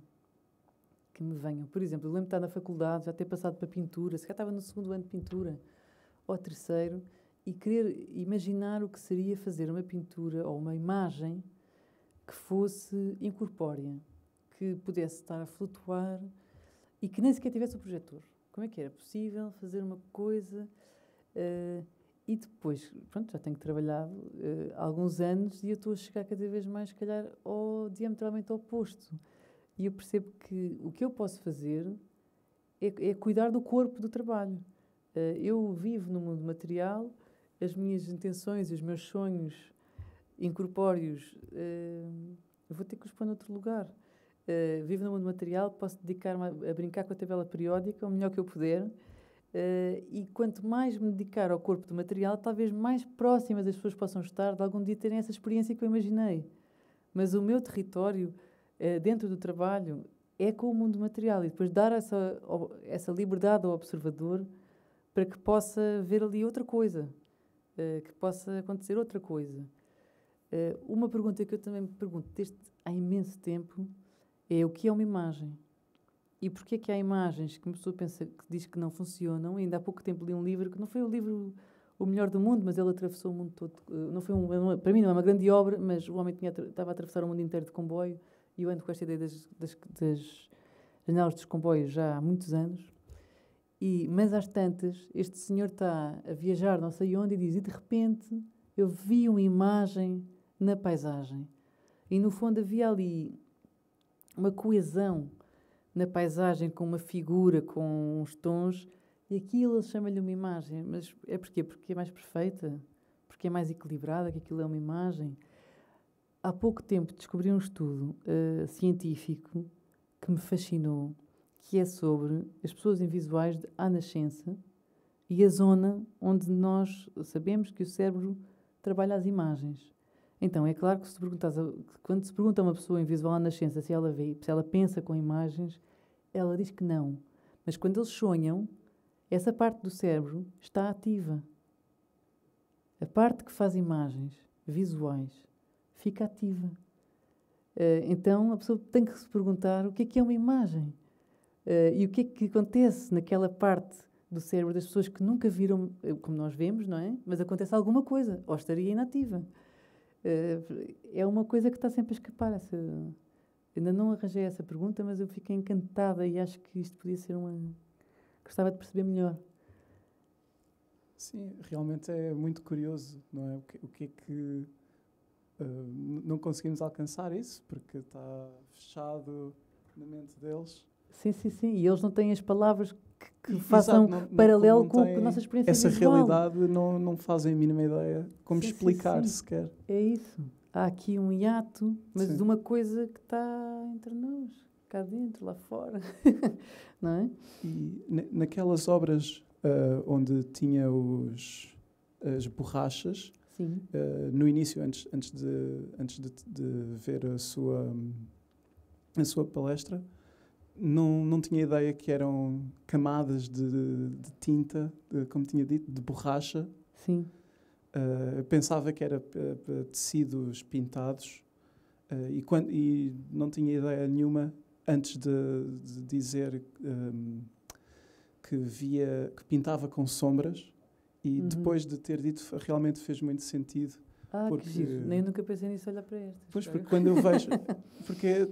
S2: venham. Por exemplo, eu lembro de estar na faculdade, já ter passado para pintura, se calhar estava no 2º ano de pintura, ou 3º, e querer imaginar o que seria fazer uma pintura ou uma imagem que fosse incorpórea, que pudesse estar a flutuar e que nem sequer tivesse o projetor. Como é que era possível fazer uma coisa... E depois, pronto, já tenho trabalhado há alguns anos e eu estou a chegar cada vez mais, se calhar, ao diametralmente oposto. E eu percebo que o que eu posso fazer é cuidar do corpo do trabalho. Eu vivo no mundo material, as minhas intenções e os meus sonhos incorpóreos, eu vou ter que os pôr noutro lugar. Vivo no mundo material, posso dedicar-me a brincar com a tabela periódica o melhor que eu puder. E quanto mais me dedicar ao corpo do material, talvez mais próximas as pessoas possam estar de algum dia terem essa experiência que eu imaginei. Mas o meu território, dentro do trabalho, é com o mundo material. E depois dar essa liberdade ao observador para que possa ver ali outra coisa, que possa acontecer outra coisa. Uma pergunta que eu também me pergunto desde há imenso tempo é: o que é uma imagem? E porquê é que há imagens que uma pessoa pensa, que diz que não funcionam? Ainda há pouco tempo li um livro, que não foi o livro o melhor do mundo, mas ele atravessou o mundo todo. Não foi para mim não é uma grande obra, mas o homem estava a atravessar o mundo inteiro de comboio, e eu ando com esta ideia das janelas dos comboios já há muitos anos. Mas às tantas, este senhor está a viajar não sei onde e diz, e de repente eu vi uma imagem na paisagem. E no fundo havia ali uma coesão na paisagem, com uma figura, com uns tons, e aquilo ele chama-lhe uma imagem. Mas é porquê? Porque é mais perfeita? Porque é mais equilibrada, que aquilo é uma imagem? Há pouco tempo descobri um estudo científico que me fascinou, que é sobre as pessoas invisuais à nascença e a zona onde nós sabemos que o cérebro trabalha as imagens. Então, é claro que quando se pergunta a uma pessoa invisual à nascença se ela vê, se ela pensa com imagens, ela diz que não. Mas quando eles sonham, essa parte do cérebro está ativa. A parte que faz imagens visuais fica ativa. Então, a pessoa tem que se perguntar o que é uma imagem. E o que é que acontece naquela parte do cérebro das pessoas que nunca viram, como nós vemos, não é? Mas acontece alguma coisa, ou estaria inativa. É uma coisa que está sempre a escapar. Ainda não arranjei essa pergunta, mas eu fiquei encantada e acho que isto podia ser gostava de perceber melhor.
S3: Sim, realmente é muito curioso, não é? O que é que não conseguimos alcançar isso, porque está fechado na mente deles.
S2: Sim, sim, sim. E eles não têm as palavras que façam paralelo com a nossa experiência
S3: essa
S2: visual.
S3: Realidade, não fazem a mínima ideia como
S2: sim,
S3: explicar
S2: sim, sim.
S3: sequer.
S2: É isso. Há aqui um hiato, mas
S3: Sim.
S2: de uma coisa que está entre nós, cá dentro, lá fora. Não é?
S3: E naquelas obras onde tinha as borrachas,
S2: Sim.
S3: No início, antes de ver a sua palestra, não tinha ideia que eram camadas de tinta, como tinha dito, de borracha.
S2: Sim.
S3: Pensava que era tecidos pintados e não tinha ideia nenhuma antes de dizer que pintava com sombras, e depois de ter dito realmente fez muito sentido.
S2: Porque, que giro. Nem nunca pensei nisso, olhar para estas.
S3: Pois, porque quando eu vejo... Porque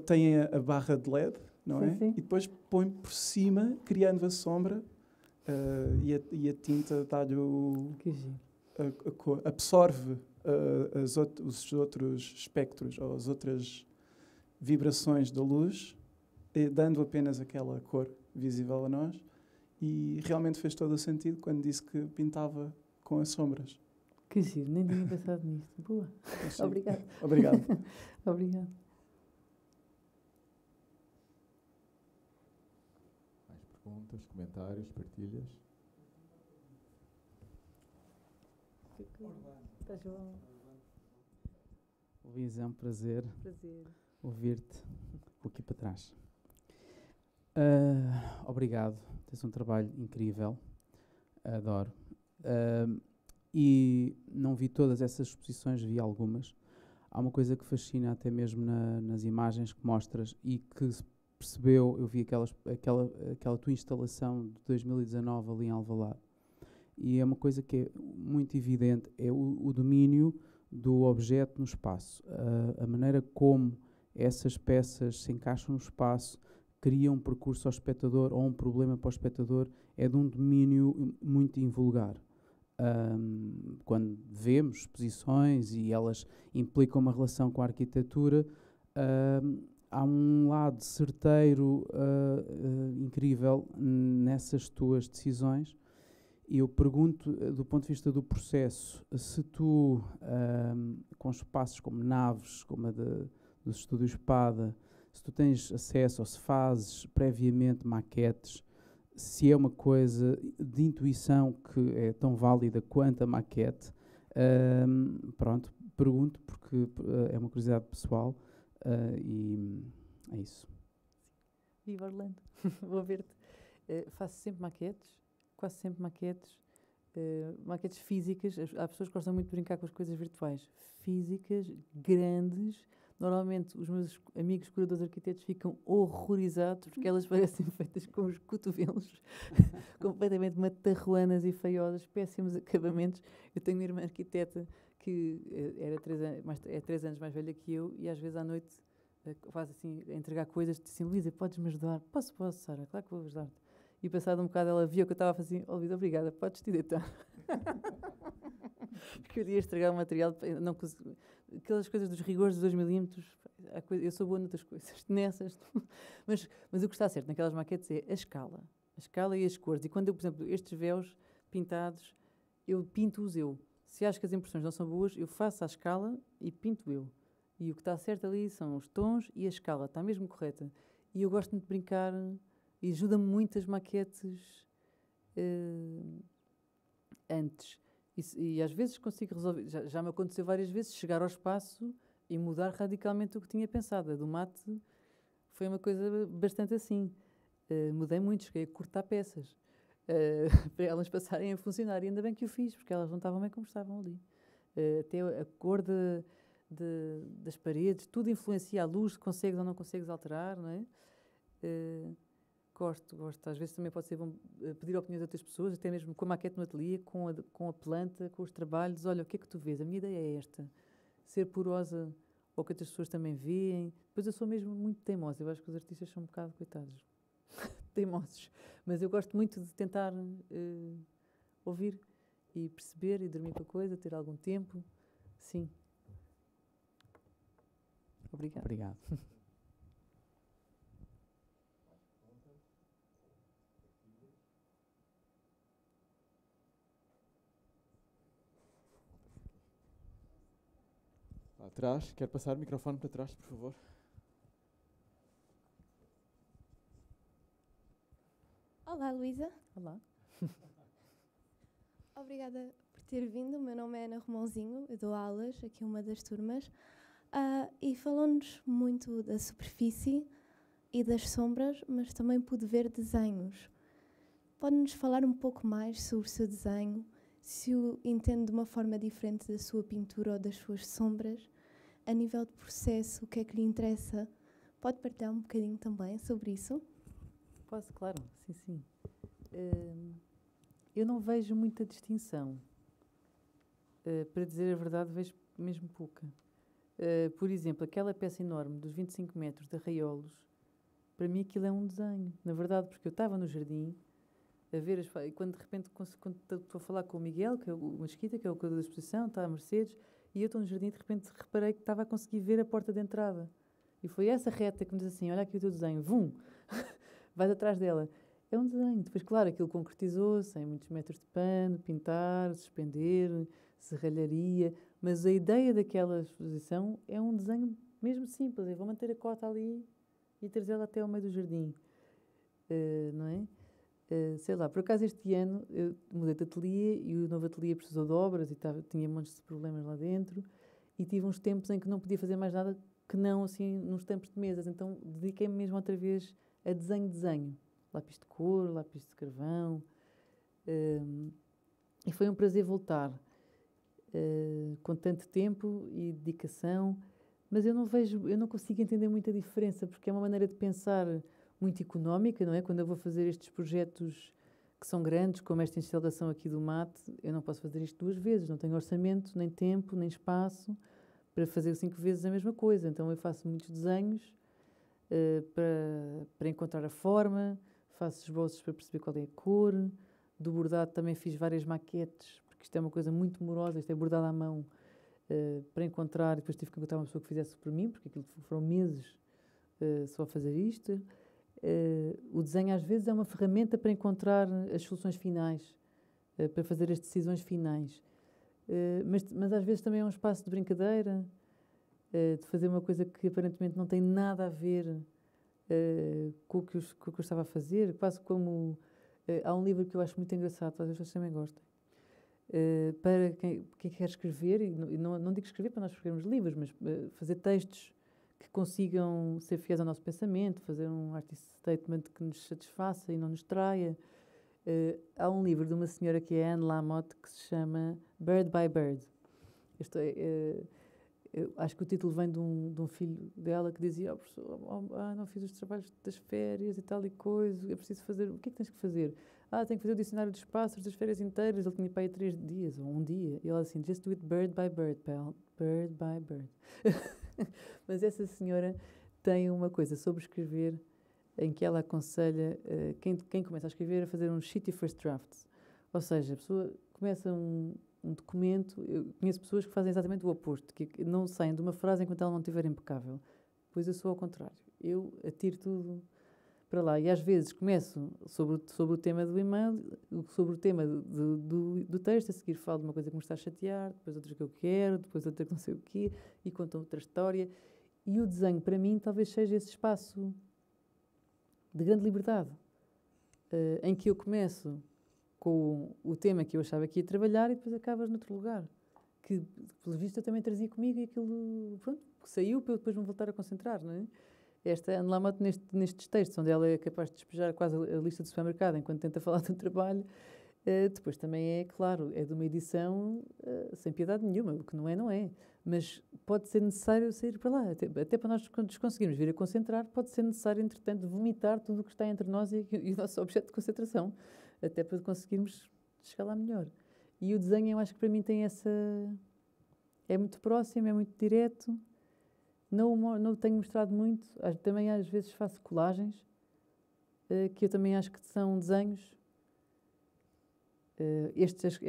S3: tem a barra de LED, não é?
S2: Sim.
S3: E depois põe por cima, criando a sombra, e a tinta dá-lhe a cor. Absorve os outros espectros, ou as outras vibrações da luz, dando apenas aquela cor visível a nós. E realmente fez todo o sentido quando disse que pintava com as sombras.
S2: Que giro, nem tinha pensado nisto. Boa. Obrigada.
S3: Obrigado.
S2: Obrigado.
S1: Mais perguntas, comentários, partilhas?
S2: Está João.
S4: Luís, é um prazer ouvir-te aqui para trás. Obrigado, tens um trabalho incrível, adoro. E não vi todas essas exposições, vi algumas. Há uma coisa que fascina até mesmo nas imagens que mostras e que se percebeu, eu vi aquela tua instalação de 2019 ali em Alvalade. E é uma coisa que é muito evidente, é o domínio do objeto no espaço. A maneira como essas peças se encaixam no espaço, criam um percurso ao espectador ou um problema para o espectador, é de um domínio muito invulgar. Quando vemos exposições e elas implicam uma relação com a arquitetura, há um lado certeiro incrível nessas tuas decisões. E eu pergunto, do ponto de vista do processo, se tu, com espaços como naves, como a dos Estúdios Espada, se tu tens acesso ou se fazes previamente maquetes, se é uma coisa de intuição que é tão válida quanto a maquete, pronto, pergunto porque é uma curiosidade pessoal e é isso.
S2: Viva Orlando, vou ver-te. Faço sempre maquetes, quase sempre maquetes físicas. Há pessoas que gostam muito de brincar com as coisas virtuais. Físicas, grandes, Normalmente os meus amigos curadores arquitetos ficam horrorizados porque elas parecem feitas com os cotovelos completamente matarruanas e feiosas, péssimos acabamentos. Eu tenho uma irmã arquiteta que era 3 anos mais velha que eu e às vezes à noite faz assim, a entregar coisas, diz assim, Luísa, podes-me ajudar? Posso, Sara, claro que vou ajudar-te. E passado um bocado ela viu que eu estava a fazer assim, oh, Luísa, obrigada, podes-te deitar. Porque eu ia estragar o material, não consegui, aquelas coisas dos rigores dos 2 milímetros, eu sou boa noutras coisas, nessas, mas o que está certo naquelas maquetes é a escala e as cores. E quando eu, por exemplo, estes véus pintados, eu pinto-os eu. Se acho que as impressões não são boas, eu faço a escala e pinto eu. E o que está certo ali são os tons e a escala, está mesmo correta. E eu gosto muito de brincar e ajuda-me muito as maquetes antes. E às vezes consigo resolver, já me aconteceu várias vezes, chegar ao espaço e mudar radicalmente o que tinha pensado. A do mate foi uma coisa bastante assim. Mudei muito, cheguei a cortar peças para elas passarem a funcionar. E ainda bem que o fiz, porque elas não estavam bem como estavam ali. Até a cor das paredes, tudo influencia a luz, consegues ou não consegues alterar, não é? Gosto. Às vezes também pode ser bom pedir opiniões a outras pessoas, até mesmo com a maquete no ateliê, com a planta, com os trabalhos. Olha, o que é que tu vês? A minha ideia é esta. Ser porosa ou que outras pessoas também veem. Depois eu sou mesmo muito teimosa. Eu acho que os artistas são um bocado, coitados, teimosos. Mas eu gosto muito de tentar ouvir e perceber e dormir com a coisa, ter algum tempo. Sim. Obrigada.
S4: Obrigado.
S1: Lá atrás, quer passar o microfone para trás, por favor?
S5: Olá, Luísa.
S2: Olá.
S5: Obrigada por ter vindo. O meu nome é Ana Romãozinho, eu dou aulas aqui uma das turmas. E falou-nos muito da superfície e das sombras, mas também pude ver desenhos. Pode-nos falar um pouco mais sobre o seu desenho, se o entende de uma forma diferente da sua pintura ou das suas sombras? A nível de processo, o que é que lhe interessa? Pode partilhar um bocadinho também sobre isso?
S2: Posso, claro. Sim. Eu não vejo muita distinção. Para dizer a verdade, vejo mesmo pouca. Por exemplo, aquela peça enorme dos 25 metros de arraiolos, para mim aquilo é um desenho. Na verdade, porque eu estava no jardim a ver e quando de repente quando estou a falar com o Miguel, que é o Mesquita, que é o curador da exposição, está a Mercedes, e eu estou no jardim e de repente reparei que estava a conseguir ver a porta de entrada. E foi essa reta que me disse assim, olha aqui o teu desenho, vum, vais atrás dela. É um desenho. Depois, claro, aquilo concretizou-se em muitos metros de pano, pintar, suspender, serralharia, mas a ideia daquela exposição é um desenho mesmo simples. Eu vou manter a cota ali e trazê-la até ao meio do jardim. Não é? Sei lá, por acaso este ano eu mudei de ateliê e o novo ateliê precisou de obras e tinha montes de problemas lá dentro e tive uns tempos em que não podia fazer mais nada que não assim nos tampos de mesas, então dediquei-me mesmo outra vez a desenho. Lápis de cor, lápis de carvão e foi um prazer voltar com tanto tempo e dedicação, mas eu não consigo entender muita diferença porque é uma maneira de pensar muito económica, não é? Quando eu vou fazer estes projetos que são grandes, como esta instalação aqui do mate, eu não posso fazer isto 2 vezes, não tenho orçamento, nem tempo, nem espaço para fazer 5 vezes a mesma coisa. Então eu faço muitos desenhos para encontrar a forma, faço esboços para perceber qual é a cor, do bordado também fiz várias maquetes, porque isto é uma coisa muito morosa, isto é bordado à mão, para encontrar, depois tive que encontrar uma pessoa que fizesse por mim, porque aquilo foram meses só a fazer isto. O desenho às vezes é uma ferramenta para encontrar as soluções finais, para fazer as decisões finais, mas às vezes também é um espaço de brincadeira, de fazer uma coisa que aparentemente não tem nada a ver com o que eu estava a fazer, quase como há um livro que eu acho muito engraçado, talvez vocês também gostem, para quem quer escrever, e não digo escrever para nós escrevermos livros, mas fazer textos que consigam ser fiéis ao nosso pensamento, fazer um artist statement que nos satisfaça e não nos traia. Há um livro de uma senhora que é Anne Lamott que se chama Bird by Bird. Eu acho que o título vem de um filho dela que dizia: professor, não fiz os trabalhos das férias e tal e coisa, é preciso fazer, o que é que tens que fazer? Tenho que fazer o dicionário dos pássaros das férias inteiras. Ele tinha para aí 3 dias, ou um dia. E ela assim: just do it bird by bird, pal. Bird by bird. Mas essa senhora tem uma coisa sobre escrever em que ela aconselha quem começa a escrever a fazer um shitty first drafts. Ou seja, a pessoa começa um documento. Eu conheço pessoas que fazem exatamente o oposto, que não saem de uma frase enquanto ela não estiver impecável. Pois eu sou ao contrário. Eu atiro tudo para lá. E às vezes começo sobre o tema do e-mail, sobre o tema do texto, a seguir falo de uma coisa que me está a chatear, depois outra que eu quero, depois outra que não sei o quê, e conto outra história. E o desenho, para mim, talvez seja esse espaço de grande liberdade, em que eu começo com o tema que eu achava que ia trabalhar e depois acabas noutro lugar. Que, pelo visto, eu também trazia comigo e aquilo, pronto, saiu para eu depois me voltar a concentrar, não é? Esta Anne Lamott, nestes textos, onde ela é capaz de despejar quase a lista do supermercado enquanto tenta falar do trabalho, depois também é, claro, é de uma edição sem piedade nenhuma, o que não é, não é. Mas pode ser necessário sair para lá, até para nós nos conseguirmos vir a concentrar, pode ser necessário, entretanto, vomitar tudo o que está entre nós e o nosso objeto de concentração, até para conseguirmos chegar lá melhor. E o desenho, eu acho que para mim tem essa... é muito próximo, é muito direto. Não o tenho mostrado muito. Também às vezes faço colagens, que eu também acho que são desenhos. Estas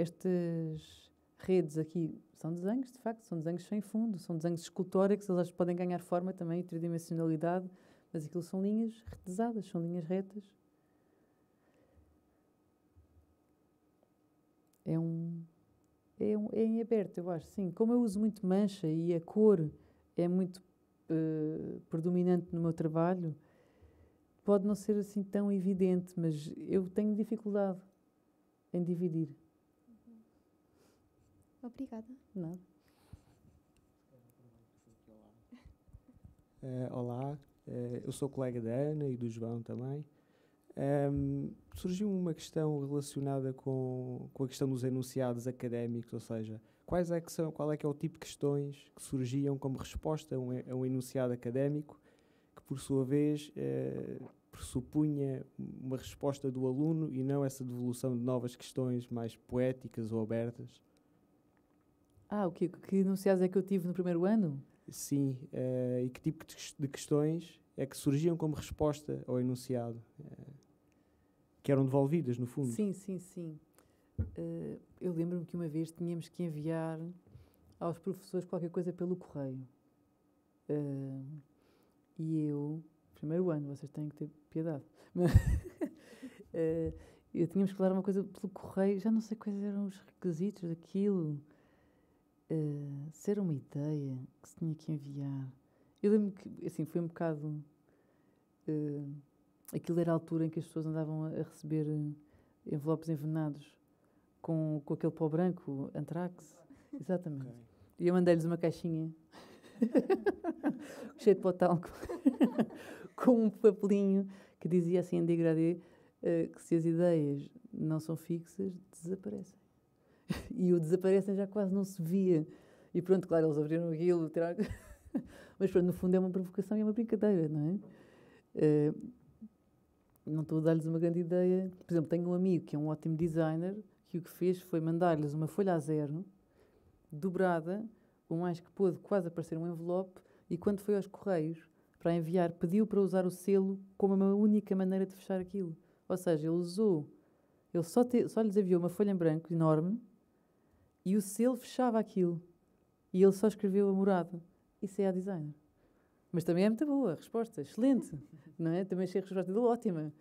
S2: redes aqui são desenhos, de facto, são desenhos sem fundo, são desenhos escultóricos, eles podem ganhar forma também, tridimensionalidade, mas aquilo são linhas retesadas, são linhas retas. É em aberto, eu acho, sim. Como eu uso muito mancha e a cor é muito predominante no meu trabalho, pode não ser assim tão evidente, mas eu tenho dificuldade em dividir.
S5: Obrigada.
S2: Nada.
S6: Olá, eu sou colega da Ana e do João também. Surgiu uma questão relacionada com a questão dos enunciados académicos, ou seja, qual é que é o tipo de questões que surgiam como resposta a um enunciado académico, que por sua vez pressupunha uma resposta do aluno e não essa devolução de novas questões mais poéticas ou abertas?
S2: Que enunciados é que eu tive no primeiro ano?
S6: Sim, e que tipo de questões é que surgiam como resposta ao enunciado? Que eram devolvidas, no fundo.
S2: Sim. Eu lembro-me que uma vez tínhamos que enviar aos professores qualquer coisa pelo correio. E eu, primeiro ano, vocês têm que ter piedade. Eu tínhamos que dar uma coisa pelo correio, já não sei quais eram os requisitos daquilo. Se era uma ideia que se tinha que enviar. Eu lembro que, assim, foi um bocado... aquilo era a altura em que as pessoas andavam a receber envelopes envenenados com aquele pó branco, Antrax. Exatamente. Okay. E eu mandei-lhes uma caixinha cheia de pó talco com um papelinho que dizia assim em degradê que se as ideias não são fixas, desaparecem. E o desaparecem já quase não se via. E pronto, claro, eles abriram aquilo, mas pronto, no fundo é uma provocação e é uma brincadeira, não é? Não estou a dar-lhes uma grande ideia. Por exemplo, tenho um amigo que é um ótimo designer que o que fez foi mandar-lhes uma folha a zero, dobrada, o mais que pôde, quase a parecer um envelope, e quando foi aos correios para enviar, pediu para usar o selo como uma única maneira de fechar aquilo. Ou seja, ele só lhes enviou uma folha em branco enorme e o selo fechava aquilo. E ele só escreveu a morada. Isso é a designer. Mas também é muito boa a resposta, excelente, não é? Também achei a resposta dele ótima.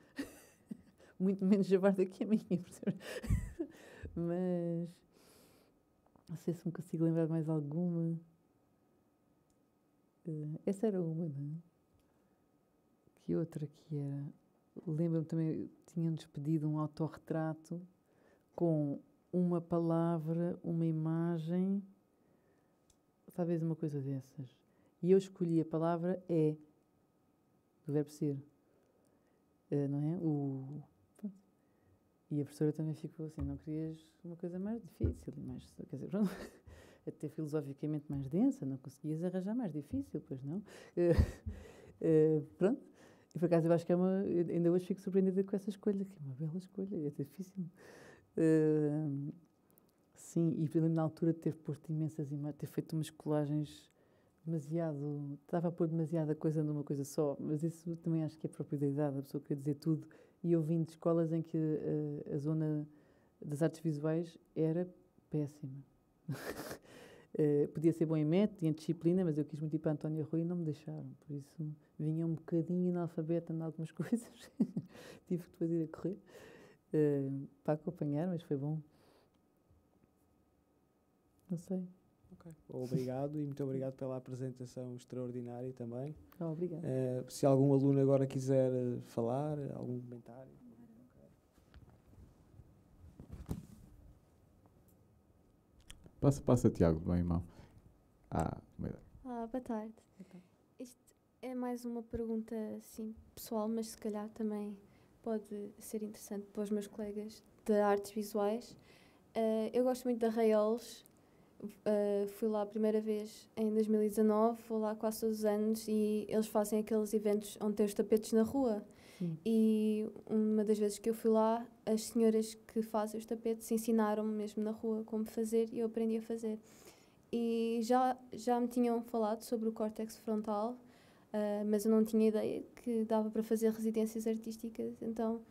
S2: Muito menos javarda que a minha, percebes? Mas não sei se me consigo lembrar de mais alguma. Essa era uma, não é? Que outra que era? Lembro-me também, tinham-nos pedido um autorretrato com uma palavra, uma imagem, talvez uma coisa dessas. E eu escolhi a palavra do verbo ser. Não é? E a professora também ficou assim, não querias uma coisa mais difícil? Quer dizer, pronto. até filosoficamente mais densa, não conseguias arranjar mais difícil, pois não? Pronto. E por acaso eu acho que ainda hoje fico surpreendida com essa escolha, que é uma bela escolha, é difícil. Sim, e lembro na altura de ter posto imensas imagens, ter feito umas colagens demasiado. Estava a pôr demasiada coisa numa coisa só, mas isso também acho que é próprio da idade, a pessoa quer dizer tudo. E eu vim de escolas em que a zona das artes visuais era péssima. Podia ser bom em método e em disciplina, mas eu quis muito ir para a Antónia Rui e não me deixaram. Por isso vinha um bocadinho analfabeta em algumas coisas. Tive que depois ir a correr para acompanhar, mas foi bom. Não sei.
S6: Okay. Obrigado e muito obrigado pela apresentação extraordinária também.
S2: Obrigada.
S6: Se algum aluno agora quiser falar, algum comentário.
S1: Passa, Tiago, bem, irmão.
S7: Boa tarde. Isto é mais uma pergunta assim, pessoal, mas se calhar também pode ser interessante para os meus colegas de artes visuais. Eu gosto muito da Raiolos. Fui lá a primeira vez em 2019, vou lá quase todos os anos e eles fazem aqueles eventos onde tem os tapetes na rua. E uma das vezes que eu fui lá, as senhoras que fazem os tapetes ensinaram-me mesmo na rua como fazer e eu aprendi a fazer. E já me tinham falado sobre o córtex frontal, mas eu não tinha ideia que dava para fazer residências artísticas, então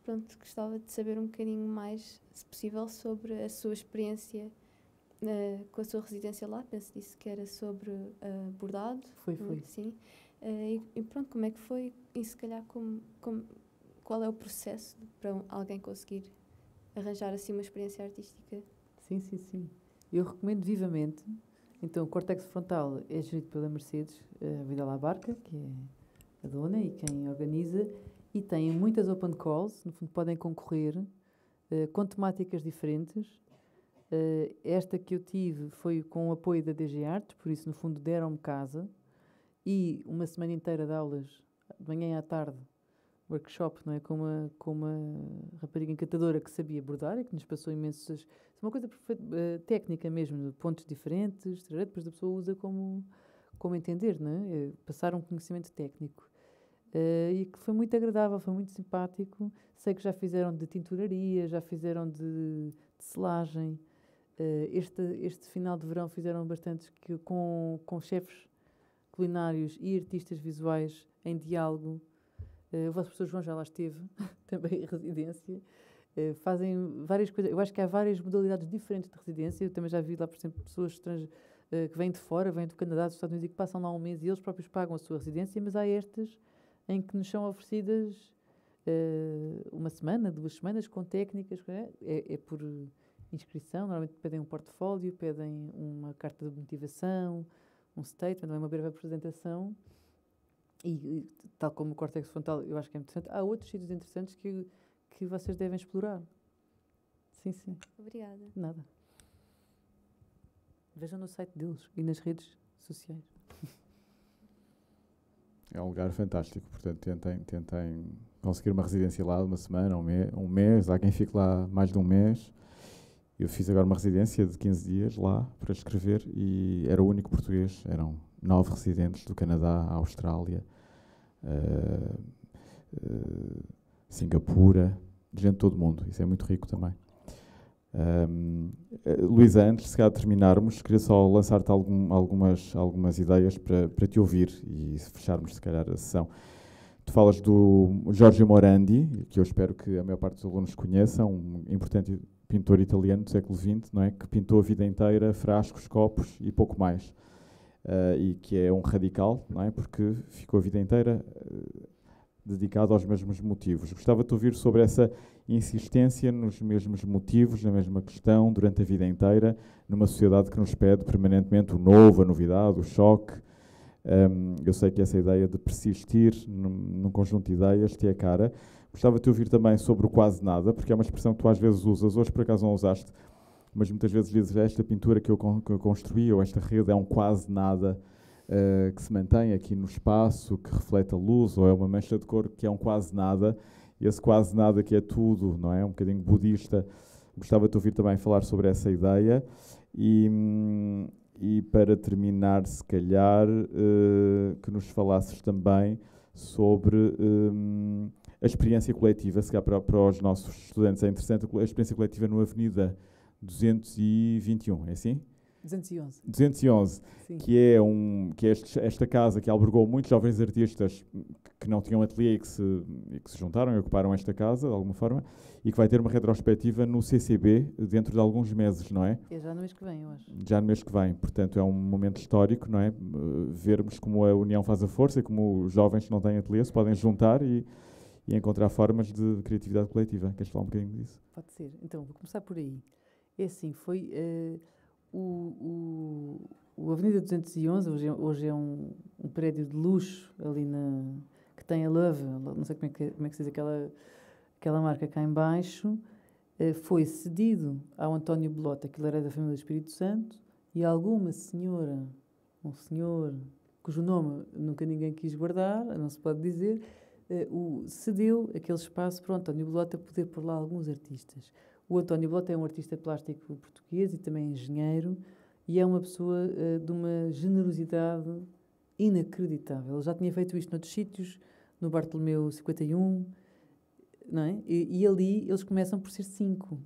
S7: pronto, gostava de saber um bocadinho mais, se possível, sobre a sua experiência com a sua residência lá. Penso disse que era sobre bordado.
S2: Foi.
S7: Sim. E pronto, como é que foi? E se calhar qual é o processo para alguém conseguir arranjar assim uma experiência artística?
S2: Sim. Eu recomendo vivamente. Então, o córtex frontal é gerido pela Mercedes Vidal Abarca, que é a dona e quem organiza, e tem muitas open calls, no fundo podem concorrer com temáticas diferentes. Esta que eu tive foi com o apoio da DG Artes, por isso, no fundo, deram-me casa. E uma semana inteira de aulas, de manhã e à tarde, workshop, não é? Com uma rapariga encantadora que sabia bordar e que nos passou imensas... Uma coisa técnica mesmo, de pontos diferentes, depois a pessoa usa como entender, não é? Passar um conhecimento técnico. E que foi muito agradável, foi muito simpático. Sei que já fizeram de tinturaria, já fizeram de selagem. Este final de verão fizeram bastantes com chefes culinários e artistas visuais em diálogo. O vosso professor João já lá esteve, também em residência. Fazem várias coisas. Eu acho que há várias modalidades diferentes de residência. Eu também já vi lá, por exemplo, pessoas estrangeiras que vêm de fora, vêm do Canadá, dos Estados Unidos e que passam lá um mês e eles próprios pagam a sua residência, mas há estas em que nos são oferecidas uma semana, 2 semanas, com técnicas. É por inscrição, normalmente pedem um portfólio, pedem uma carta de motivação, um statement, uma breve apresentação. E tal como o córtex frontal, eu acho que é interessante. Há outros sítios interessantes que vocês devem explorar. Sim.
S7: Obrigada.
S2: Nada. Vejam no site deles e nas redes sociais.
S1: É um lugar fantástico, portanto tentem conseguir uma residência lá de uma semana, um mês. Há quem fique lá mais de um mês. Eu fiz agora uma residência de 15 dias lá para escrever e era o único português. Eram 9 residentes do Canadá, Austrália, Singapura, de gente de todo o mundo. Isso é muito rico também. Luísa, antes de terminarmos, queria só lançar-te algumas ideias para te ouvir e fecharmos, se calhar, a sessão. Tu falas do Giorgio Morandi, que eu espero que a maior parte dos alunos conheçam, um importante pintor italiano do século XX, não é? Que pintou a vida inteira frascos, copos e pouco mais. E que é um radical, não é? Porque ficou a vida inteira dedicado aos mesmos motivos. Gostava de ouvir sobre essa insistência nos mesmos motivos, na mesma questão, durante a vida inteira, numa sociedade que nos pede permanentemente o novo, a novidade, o choque. Eu sei que essa ideia de persistir num conjunto de ideias te é cara. Gostava de ouvir também sobre o quase nada, porque é uma expressão que tu às vezes usas, hoje por acaso não usaste, mas muitas vezes dizes esta pintura que eu construí, ou esta rede é um quase nada que se mantém aqui no espaço, que reflete a luz, ou é uma mancha de cor que é um quase nada, e esse quase nada que é tudo, não é? Um bocadinho budista. Gostava de ouvir também falar sobre essa ideia. E para terminar, se calhar, que nos falasses também sobre a experiência coletiva, se calhar para os nossos estudantes é interessante, a experiência coletiva no Avenida 221, é assim?
S2: 211.
S1: 211,
S2: Sim.
S1: que é esta casa que albergou muitos jovens artistas que não tinham ateliê e que se juntaram e ocuparam esta casa, de alguma forma, e que vai ter uma retrospectiva no CCB dentro de alguns meses, não é?
S2: É já no mês que vem, eu acho.
S1: Já no mês que vem. Portanto, é um momento histórico, não é? Vermos como a união faz a força e como os jovens que não têm ateliê se podem juntar e encontrar formas de criatividade coletiva. Queres falar um bocadinho disso?
S2: Pode ser. Então, vou começar por aí. É assim, foi... O Avenida 211 hoje é um prédio de luxo ali que tem a Love, não sei como é que se diz aquela marca cá em baixo, foi cedido ao António Belota, que ele era da família do Espírito Santo, e alguma senhora, um senhor, cujo nome nunca ninguém quis guardar, não se pode dizer, cedeu aquele espaço para o António Belota poder pôr lá alguns artistas. O António Belota é um artista plástico português e também engenheiro, e é uma pessoa de uma generosidade inacreditável. Ele já tinha feito isto noutros sítios, no Bartolomeu 51, não é? E ali eles começam por ser 5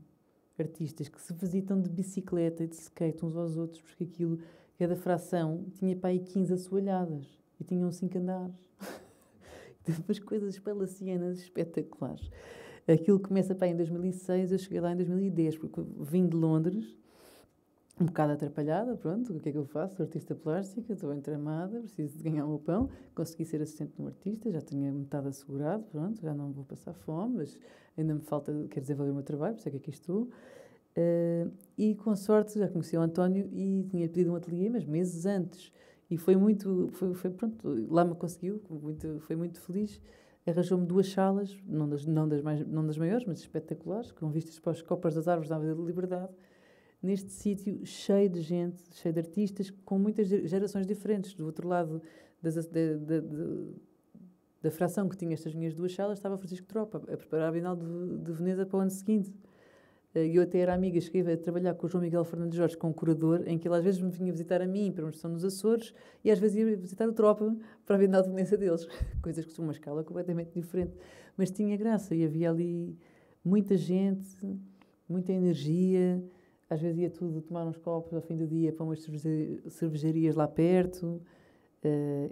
S2: artistas que se visitam de bicicleta e de skate uns aos outros, porque aquilo, cada fração, tinha para aí 15 assoalhadas e tinham 5 andares. Depois coisas palacianas espetaculares. Aquilo começa para aí em 2006, eu cheguei lá em 2010, porque vim de Londres, um bocado atrapalhada, pronto, o que é que eu faço? Sou artista plástica, estou entramada, preciso de ganhar o meu pão, consegui ser assistente de um artista, já tinha metade assegurado, pronto, já não vou passar fome, mas ainda me falta, quero desenvolver o meu trabalho, por isso é que aqui estou. E com sorte já conheci o António e tinha pedido um ateliê, mas meses antes, e foi pronto, lá me conseguiu, foi muito feliz. Arranjou-me 2 salas, não das maiores, mas espetaculares, com vistas para as copas das árvores da Avenida da Liberdade, neste sítio cheio de gente, cheio de artistas, com muitas gerações diferentes. Do outro lado da fração que tinha estas minhas 2 salas, estava Francisco Tropa, a preparar a Bienal de Veneza para o ano seguinte. E eu até era amiga, cheguei a trabalhar com o João Miguel Fernandes Jorge, com um curador, em que ele às vezes me vinha visitar a mim para uma exposição nos Açores e às vezes ia visitar o Tropa para a Bienal de Veneza deles. Coisas que são uma escala completamente diferente. Mas tinha graça e havia ali muita gente, muita energia. Às vezes ia tudo tomar uns copos ao fim do dia para umas cervejarias lá perto.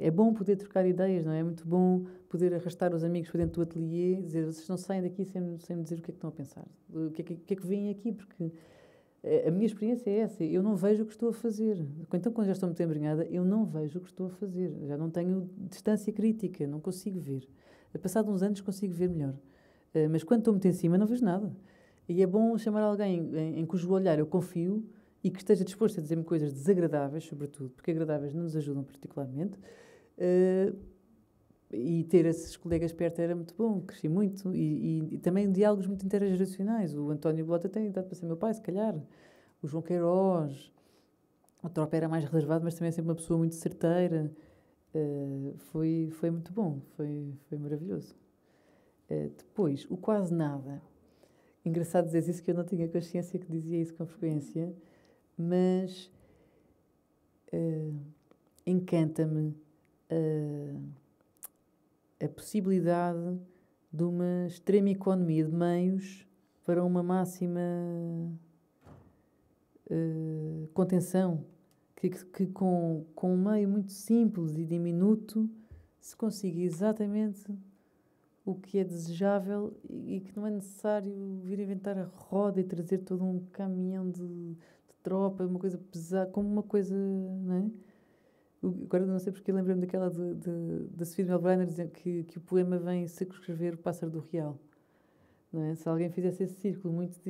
S2: É bom poder trocar ideias, não é? É muito bom poder arrastar os amigos para dentro do ateliê e dizer, vocês não saem daqui sem me dizer o que é que estão a pensar, o que é que vêm aqui, porque a minha experiência é essa, eu não vejo o que estou a fazer. Então, quando já estou muito embrenhada, eu não vejo o que estou a fazer, já não tenho distância crítica, não consigo ver. Passado uns anos consigo ver melhor, mas quando estou muito em cima não vejo nada. E é bom chamar alguém em cujo olhar eu confio e que esteja disposto a dizer-me coisas desagradáveis, sobretudo, porque agradáveis não nos ajudam particularmente, e ter esses colegas perto era muito bom, cresci muito, e também diálogos muito intergeracionais. O António Belota tem idade para ser meu pai, se calhar, o João Queiroz, o Tropa era mais reservado, mas também é sempre uma pessoa muito certeira. Foi muito bom, foi maravilhoso. Depois, o quase nada. Engraçado dizer isso, que eu não tinha consciência que dizia isso com frequência, mas encanta-me a possibilidade de uma extrema economia de meios para uma máxima contenção, que com um meio muito simples e diminuto se consiga exatamente o que é desejável e que não é necessário vir inventar a roda e trazer todo um caminhão de tropa, uma coisa pesada, como uma coisa, não é? Agora não sei porque lembrei-me daquela da Sofia de Melbrenner dizendo que o poema vem circunscrever o pássaro do real, não é? Se alguém fizesse esse círculo muito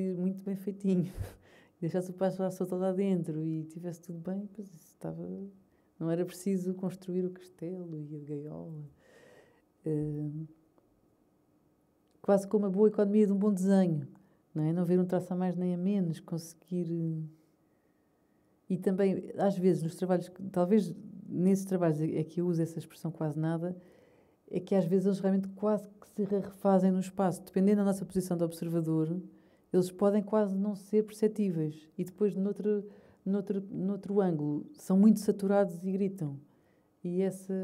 S2: bem feitinho, deixasse o pássaro solto lá dentro e tivesse tudo bem, pois estava, não era preciso construir o castelo e a gaiola. Quase como a boa economia de um bom desenho, não é? Não ver um traço a mais nem a menos, conseguir... E também, às vezes, nos trabalhos, talvez nesses trabalhos é que eu uso essa expressão quase nada, é que às vezes eles realmente quase que se refazem no espaço. Dependendo da nossa posição de observador, eles podem quase não ser perceptíveis. E depois, noutro ângulo, são muito saturados e gritam. E essa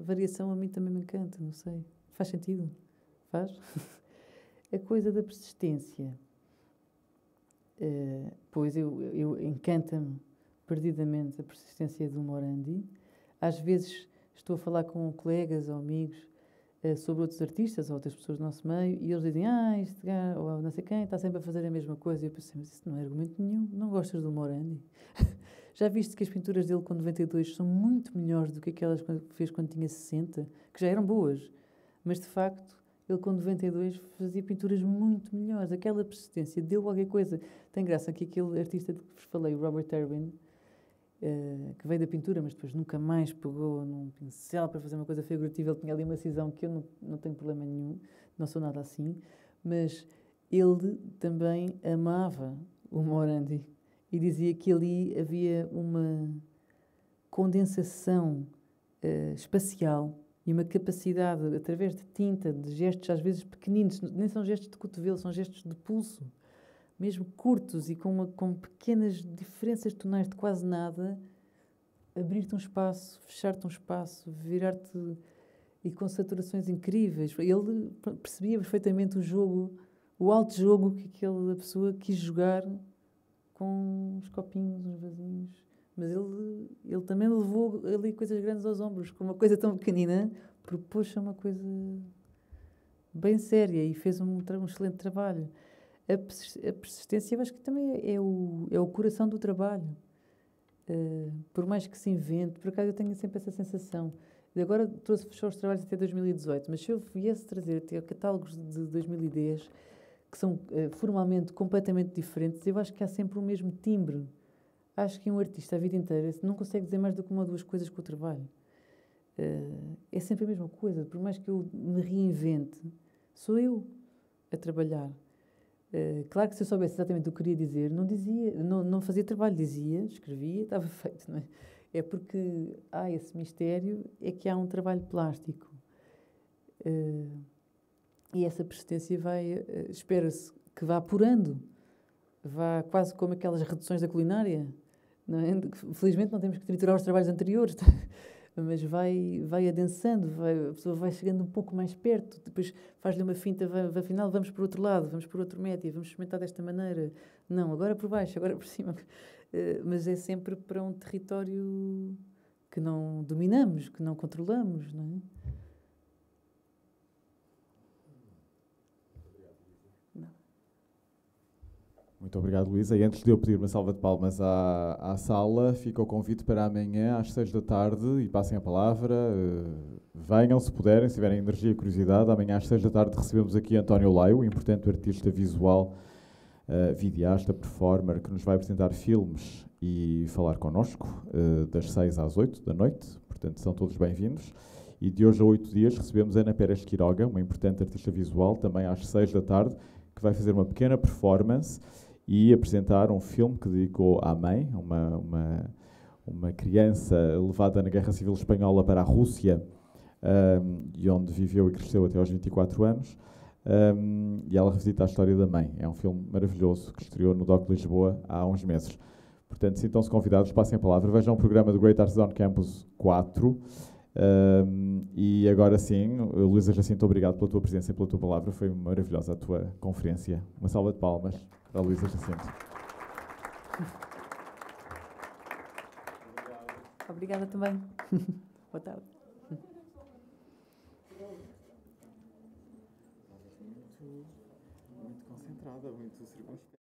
S2: variação a mim também me encanta, não sei. Faz sentido? Faz? A coisa da persistência. Pois eu encanta-me perdidamente a persistência do Morandi. Às vezes estou a falar com colegas ou amigos sobre outros artistas ou outras pessoas do nosso meio e eles dizem, este gajo, ou não sei quem, está sempre a fazer a mesma coisa. E eu pensei, mas isso não é argumento nenhum, não gostas do Morandi? Já viste que as pinturas dele com 92 são muito melhores do que aquelas que fez quando tinha 60, que já eram boas, mas de facto ele com 92 fazia pinturas muito melhores. Aquela persistência deu qualquer coisa. Tem graça que aquele artista de que vos falei, o Robert Irwin, que veio da pintura, mas depois nunca mais pegou num pincel para fazer uma coisa figurativa. Ele tinha ali uma cisão que eu não tenho problema nenhum, não sou nada assim, mas ele também amava o Morandi e dizia que ali havia uma condensação espacial e uma capacidade, através de tinta, de gestos às vezes pequeninos, nem são gestos de cotovelo, são gestos de pulso, mesmo curtos e com pequenas diferenças tonais de quase nada, abrir-te um espaço, fechar-te um espaço, virar-te, e com saturações incríveis. Ele percebia perfeitamente o jogo, o alto jogo que aquela pessoa quis jogar com os copinhos, os vasinhos. Mas ele também levou ali coisas grandes aos ombros. Com uma coisa tão pequenina, propôs-se uma coisa bem séria e fez um excelente trabalho. A persistência, eu acho que também é o coração do trabalho. Por mais que se invente, por acaso eu tenho sempre essa sensação. E agora trouxe fechar os trabalhos até 2018, mas se eu viesse trazer até catálogos de 2010, que são formalmente completamente diferentes, eu acho que há sempre o mesmo timbre. Acho que um artista a vida inteira não consegue dizer mais do que uma ou duas coisas com o trabalho. É sempre a mesma coisa. Por mais que eu me reinvente, sou eu a trabalhar. Claro que se eu soubesse exatamente o que queria dizer, não dizia, não fazia trabalho, dizia, escrevia, estava feito, não é? É porque há esse mistério, é que há um trabalho plástico. E essa persistência espera-se que vá apurando, vá quase como aquelas reduções da culinária. Não é? Felizmente não temos que triturar os trabalhos anteriores, mas vai adensando, a pessoa vai chegando um pouco mais perto, depois faz-lhe uma finta, afinal vamos por outro lado, vamos por outro médio, vamos experimentar desta maneira. Não, agora por baixo, agora por cima. Mas é sempre para um território que não dominamos, que não controlamos, não é?
S1: Muito obrigado, Luísa. E antes de eu pedir uma salva de palmas à sala, fica o convite para amanhã às 6 da tarde e passem a palavra. Venham, se puderem, se tiverem energia e curiosidade. Amanhã às 6 da tarde recebemos aqui António Laio, importante artista visual, videasta, performer, que nos vai apresentar filmes e falar connosco das 6 às 8 da noite. Portanto, são todos bem-vindos. E de hoje a 8 dias recebemos Ana Pérez Quiroga, uma importante artista visual, também às 6 da tarde, que vai fazer uma pequena performance e apresentar um filme que dedicou à mãe, uma criança levada na Guerra Civil Espanhola para a Rússia, e onde viveu e cresceu até aos 24 anos, e ela revisita a história da mãe. É um filme maravilhoso que estreou no DOC Lisboa há uns meses. Portanto, sintam-se convidados, passem a palavra, vejam o programa do Great Arts on Campus 4. E agora sim, Luísa Jacinto, obrigado pela tua presença e pela tua palavra. Foi maravilhosa a tua conferência. Uma salva de palmas para a Luísa Jacinto.
S2: Obrigada também. Boa tarde.
S1: Muito concentrada, muito circunspecta.